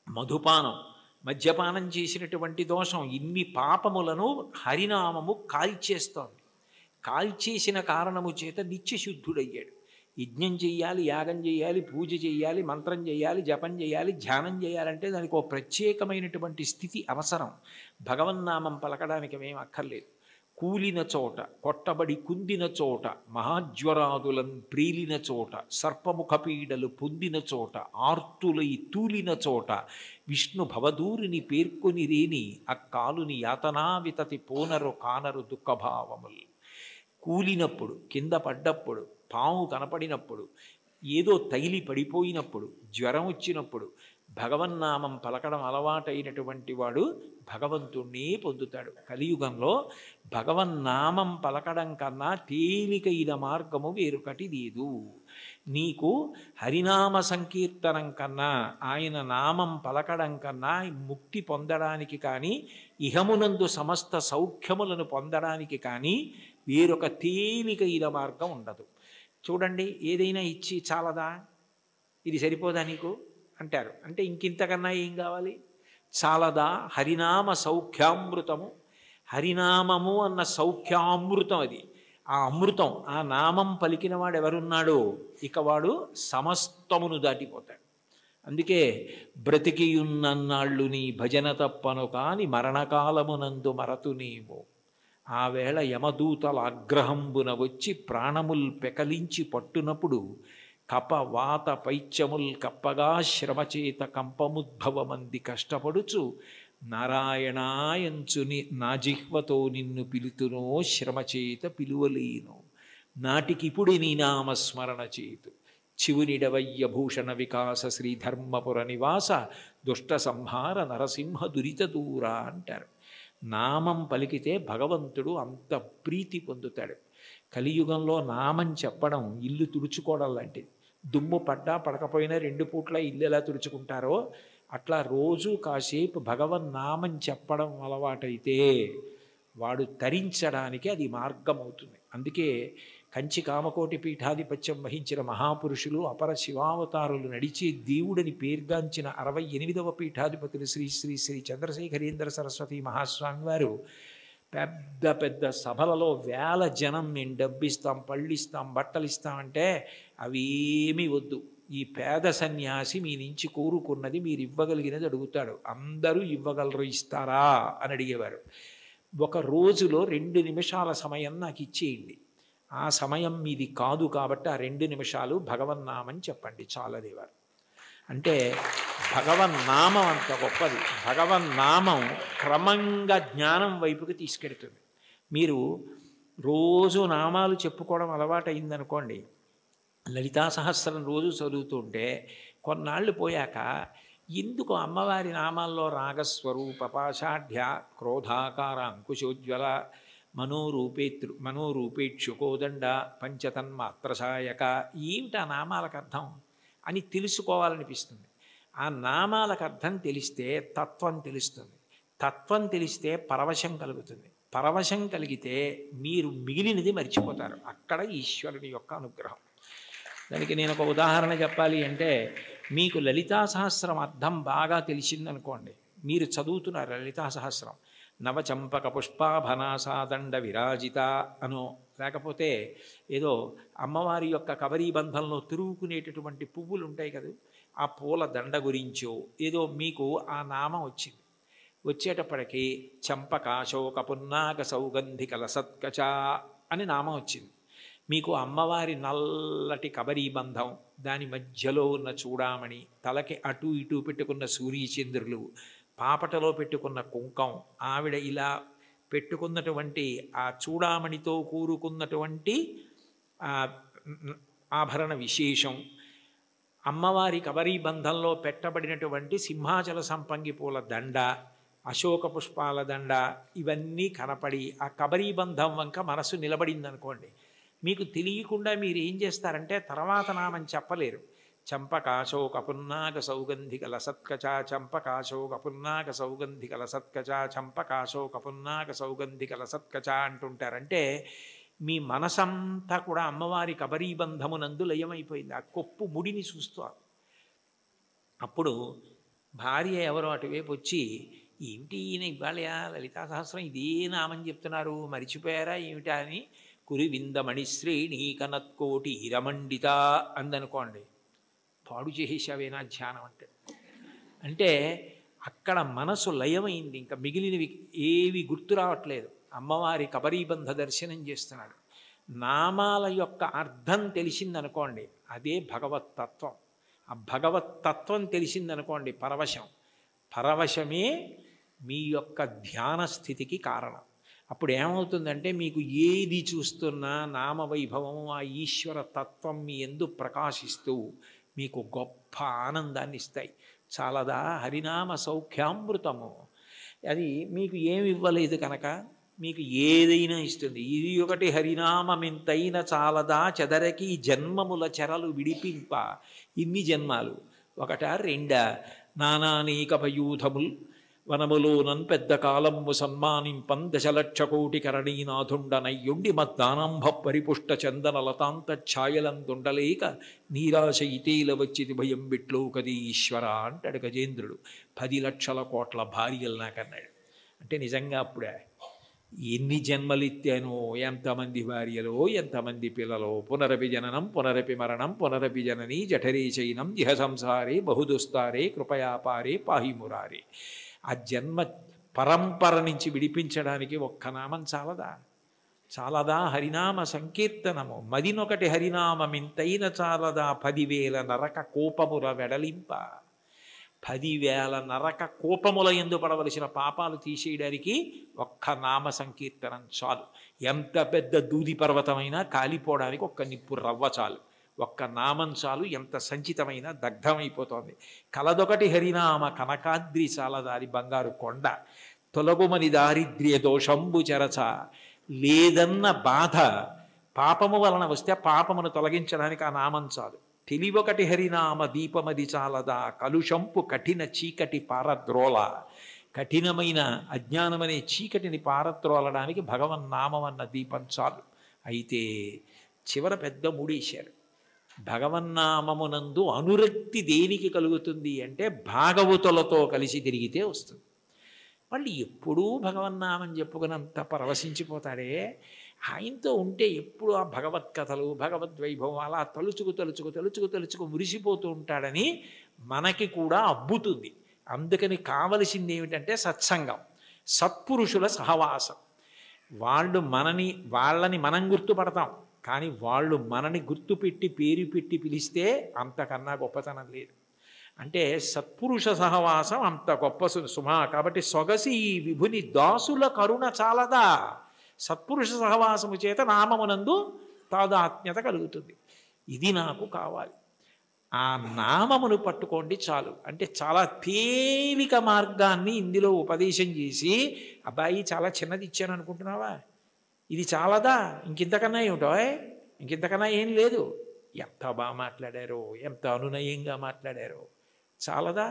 మధుపానం, మద్యపానం చేసినటువంటి దోషం, ఇన్ని పాపములను హరినామము కాల్చేస్తోంది. కాల్చేసిన కారణము చేత నిత్యశుద్ధుడయ్యాడు. యజ్ఞం చెయ్యాలి, యాగం చేయాలి, పూజ చేయాలి, మంత్రం చేయాలి, జపం చేయాలి, ధ్యానం చేయాలంటే దానికి ఒక ప్రత్యేకమైనటువంటి స్థితి అవసరం. భగవన్నామం పలకడానికి మేము అక్కర్లేదు. కూలిన చోట, కొట్టబడి కుందిన చోట, మహాజ్వరాదులను ప్రీలిన చోట, సర్పముఖపీడలు పొందిన చోట, ఆర్తులై తూలిన చోట, విష్ణు భవదూరిని పేర్కొని రేని అక్కాలుని యాతనా వితతి పోనరు కానరు దుఃఖభావములు. కూలినప్పుడు, కింద పడ్డప్పుడు, పాము కనపడినప్పుడు, ఏదో తగిలి పడిపోయినప్పుడు, జ్వరం వచ్చినప్పుడు భగవన్నామం పలకడం అలవాటైనటువంటి వాడు భగవంతుణ్ణి పొందుతాడు. కలియుగంలో భగవన్నామం పలకడం కన్నా తేలికైన మార్గము వేరొకటి లేదు. నీకు హరినామ సంకీర్తనం కన్నా, ఆయన నామం పలకడం కన్నా ముక్తి పొందడానికి కానీ, ఇహమునందు సమస్త సౌఖ్యములను పొందడానికి కానీ వేరొక తేలికైన మార్గం ఉండదు. చూడండి, ఏదైనా ఇచ్చి చాలదా, ఇది సరిపోదా నీకు అంటారు. అంటే ఇంకింతకన్నా ఏం కావాలి? చాలదా? హరినామ సౌఖ్యామృతము, హరినామము అన్న సౌఖ్యామృతం అది. ఆ అమృతం, ఆ నామం పలికిన వాడు ఎవరున్నాడో ఇక వాడు సమస్తమును దాటిపోతాడు. అందుకే బ్రతికియున్నన్నాళ్ళు నీ భజన తప్పను కాని మరణకాలమునందు మరతునేమో, ఆ వేళ యమదూతల ఆగ్రహంబున వచ్చి ప్రాణముల్ పెకలించి పట్టునప్పుడు కప వాత పైత్యముల్ కప్పగా శ్రమచేత కంపముద్భవమంది కష్టపడుచు నారాయణాయంచుని నా జిహ్వతో నిన్ను పిలుతునో శ్రమచేత పిలువలేను, నాటికిపుడి నీ నామస్మరణ చేతు చివునిడవయ్య భూషణ వికాస శ్రీధర్మపుర నివాస దుష్ట సంహార నరసింహ దురిత దూర అంటారు. నామం పలికితే భగవంతుడు అంత ప్రీతి పొందుతాడు. కలియుగంలో నామం చెప్పడం ఇల్లు తుడుచుకోవడం లాంటిది. దుమ్ము పడ్డా పడకపోయినా 2 పూట్ల ఇల్లు ఎలా తుడుచుకుంటారో అట్లా రోజు కాసేపు భగవన్నామం చెప్పడం అలవాటైతే వాడు తరించడానికి అది మార్గం అవుతుంది. అందుకే కంచి కామకోటి పీఠాధిపత్యం వహించిన మహాపురుషులు అపర శివావతారులు నడిచి దేవుడని పేర్గాంచిన 68వ పీఠాధిపతులు శ్రీ శ్రీ శ్రీ చంద్రశేఖరేంద్ర సరస్వతి మహాస్వామి వారు పెద్ద పెద్ద సభలలో వేల జనం మేము డబ్బిస్తాం, పళ్ళిస్తాం, బట్టలు ఇస్తామంటే అవేమీ వద్దు, ఈ పేద సన్యాసి మీ నుంచి కోరుకున్నది మీరు ఇవ్వగలిగినది అడుగుతాడు, అందరూ ఇవ్వగలరు, ఇస్తారా అని అడిగేవారు. ఒక రోజులో 2 నిమిషాల సమయం నాకు ఇచ్చేయండి, ఆ సమయం మీది కాదు కాబట్టి ఆ 2 నిమిషాలు భగవన్నామని చెప్పండి చాలనేవారు. అంటే భగవన్నామం అంత గొప్పది. భగవన్నామం క్రమంగా జ్ఞానం వైపుకి తీసుకెడుతుంది. మీరు రోజు నామాలు చెప్పుకోవడం అలవాటు అయిందనుకోండి, లలితా సహస్రం రోజు చదువుతుంటే కొన్నాళ్ళు పోయాక ఎందుకు అమ్మవారి నామాల్లో రాగస్వరూప పాషాఢ్య క్రోధాకార అంకుశోజ్వల మనోరూపేక్షుకోదండ పంచతన్మాత్రసాయక ఏమిటి ఆ నామాలకు అర్థం అని తెలుసుకోవాలనిపిస్తుంది. ఆ నామాలకు అర్థం తెలిస్తే తత్వం తెలుస్తుంది, తత్వం తెలిస్తే పరవశం కలుగుతుంది, పరవశం కలిగితే మీరు మిగిలినది మర్చిపోతారు. అక్కడ ఈశ్వరుని యొక్క అనుగ్రహం. దానికి నేను ఒక ఉదాహరణ చెప్పాలి అంటే, మీకు లలితా సహస్రం అర్థం బాగా తెలిసిందనుకోండి, మీరు చదువుతున్నారు లలితా సహస్రం, నవచంపక పుష్పాభనాసాదండ విరాజిత అనో, లేకపోతే ఏదో అమ్మవారి యొక్క కబరీ బంధంలో తిరుగుకునేటటువంటి పువ్వులు ఉంటాయి కదా, ఆ పూల దండ గురించో ఏదో మీకు ఆ నామం వచ్చింది. వచ్చేటప్పటికి చంపకాశోక పున్నాక సౌగంధిక లసత్కచ అని నామం వచ్చింది. మీకు అమ్మవారి నల్లటి కబరీ బంధం, దాని మధ్యలో ఉన్న చూడామణి, తలకి అటు ఇటు పెట్టుకున్న సూర్యచంద్రులు, పాపటలో పెట్టుకున్న కుంకం, ఆవిడ ఇలా పెట్టుకున్నటువంటి ఆ చూడామణితో కూరుకున్నటువంటి ఆభరణ విశేషం, అమ్మవారి కబరీ బంధంలో పెట్టబడినటువంటి సింహాచల సంపంగి పూల దండ, అశోక పుష్పాల దండ, ఇవన్నీ కనపడి ఆ కబరీ బంధం వంక మనసు నిలబడిందనుకోండి, మీకు తెలియకుండా మీరు ఏం చేస్తారంటే తర్వాత నామం చెప్పలేరు. చంపకాశోక పున్నాక సౌగంధిక లసత్కచ, చంపకాశోక పున్నాక సౌగంధిక లసత్కచ, చంపకాశోక పున్నాక సౌగంధిక లసత్కచ అంటుంటారంటే మీ మనసంతా కూడా అమ్మవారి కబరీ బంధమునందు లయమైపోయింది. ఆ కొప్పు ముడిని చూస్తూ అప్పుడు భార్య ఎవరో అటువైపు వచ్చి, ఏమిటి ఈయన ఇవాళ లలితా సహస్రం ఇదే నామని చెప్తున్నారు, మరిచిపోయారా ఏమిటా అని, కురివిందమణిశ్రేణీ కనత్కోటి హిరమండిత అందనుకోండి, పాడు చేసేసావేనా ధ్యానం అంటే అక్కడ మనసు లయమైంది, ఇంకా మిగిలినవి ఏవి గుర్తు రావట్లేదు. అమ్మవారి కబరీబంధ దర్శనం చేస్తున్నాడు. నామాల యొక్క అర్థం తెలిసిందనుకోండి, అదే భగవత్తత్వం. ఆ భగవత్తత్వం తెలిసిందనుకోండి పరవశం, పరవశమే మీ యొక్క ధ్యాన స్థితికి కారణం. అప్పుడు ఏమవుతుందంటే మీకు ఏది చూస్తున్నా నామవైభవం, ఆ ఈశ్వర తత్వం మీ యందు ప్రకాశిస్తూ మీకు గొప్ప ఆనందాన్ని ఇస్తాయి. చాలదా హరినామ సౌఖ్యామృతము? అది మీకు ఏమి ఇవ్వలేదు కనుక మీకు ఏదైనా ఇస్తుంది. ఇది ఒకటి హరినామమింతైన చాలదా చెదరకి జన్మముల చెరలు విడిపింప. ఇన్ని జన్మాలు ఒకటా రెండా? నానానేకపయూధముల్ వనములోనన్ పెద్ద కాలము సన్మానింపం దశలక్ష కోటి కరణీనాథుండనయ్యుండి మద్దానంభ పరిపుష్ట చందన లతాంత ఛాయలందుండలేక నీరాశ ఇతేల వచ్చిది భయం బిట్లో కది ఈశ్వర అంటాడు గజేంద్రుడు. 10 లక్షల కోట్ల భార్యలు నాకన్నాడు. అంటే నిజంగా అప్పుడే ఎన్ని జన్మలిత్తానో, ఎంతమంది భార్యలో, ఎంతమంది పిల్లలో, పునరపి జననం పునరపి మరణం పునరపి జనని జఠరే శయనం ఇహ సంసారే బహుదుస్తారే కృపయాపారే పాహిమురారే. ఆ జన్మ పరంపర నుంచి విడిపించడానికి ఒక్క నామం చాలదా? చాలదా హరినామ సంకీర్తనము? మదినొకటి హరినామమింతైన చాలదా 10,000 నరక కోపముల వెడలింప. 10,000 నరక కోపముల యందు పడవలసిన పాపాలు తీసేయడానికి ఒక్క నామ సంకీర్తనం చాలు. ఎంత పెద్ద దూది పర్వతమైనా కాలిపోవడానికి ఒక్క నిప్పు రవ్వ చాలు. ఒక్క నామం చాలు, ఎంత సంచితమైన దగ్ధమైపోతోంది. కలదొకటి హరినామ కనకాద్రి చాలదారి బంగారు కొండ. తొలగుమని దారిద్ర్య దోషంబు చెరచ. లేదన్న బాధ పాపము వలన వస్తే పాపమును తొలగించడానికి ఆ నామం చాలు. తెలివొకటి హరినామ దీపమది చాలదా కలుషంపు కఠిన చీకటి పారద్రోల. కఠినమైన అజ్ఞానమనే చీకటిని పారద్రోలడానికి భగవన్నామం అన్న దీపం చాలు. అయితే చివర పెద్ద మూడేశారు. భగవన్నామమునందు అనురక్తి దేనికి కలుగుతుంది అంటే భాగవతులతో కలిసి తిరిగితే వస్తుంది. వాళ్ళు ఎప్పుడూ భగవన్నామని చెప్పుకున్నంత పరవశించిపోతాడే. ఆయనతో ఉంటే ఎప్పుడు ఆ భగవత్కథలు భగవద్వైభవం అలా తలుచుకు మురిసిపోతూ ఉంటాడని మనకి కూడా అబ్బుతుంది. అందుకని కావలసింది ఏమిటంటే సత్సంగం, సత్పురుషుల సహవాసం. వాళ్ళని మనం గుర్తుపడతాం, కానీ వాళ్ళు మనని గుర్తుపెట్టి పేరు పెట్టి పిలిస్తే అంతకన్నా గొప్పతనం లేదు. అంటే సత్పురుష సహవాసం అంత గొప్ప సుమా. కాబట్టి సొగసి ఈ విభుని దాసుల కరుణ చాలదా. సత్పురుష సహవాసము చేత నామమునందు తాదాత్మ్యత కలుగుతుంది. ఇది నాకు కావాలి. ఆ నామమును పట్టుకోండి చాలు. అంటే చాలా తేలిక మార్గాన్ని ఇందులో ఉపదేశం చేసి, అబ్బాయి చాలా చిన్నది ఇచ్చాను అనుకుంటున్నావా, ఇది చాలదా, ఇంకింతకన్నా ఏమిటో, ఇంకింతకన్నా ఏం లేదు. ఎంత బాగా మాట్లాడారో, ఎంత అనునయంగా మాట్లాడారో, చాలదా,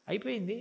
అయిపోయింది.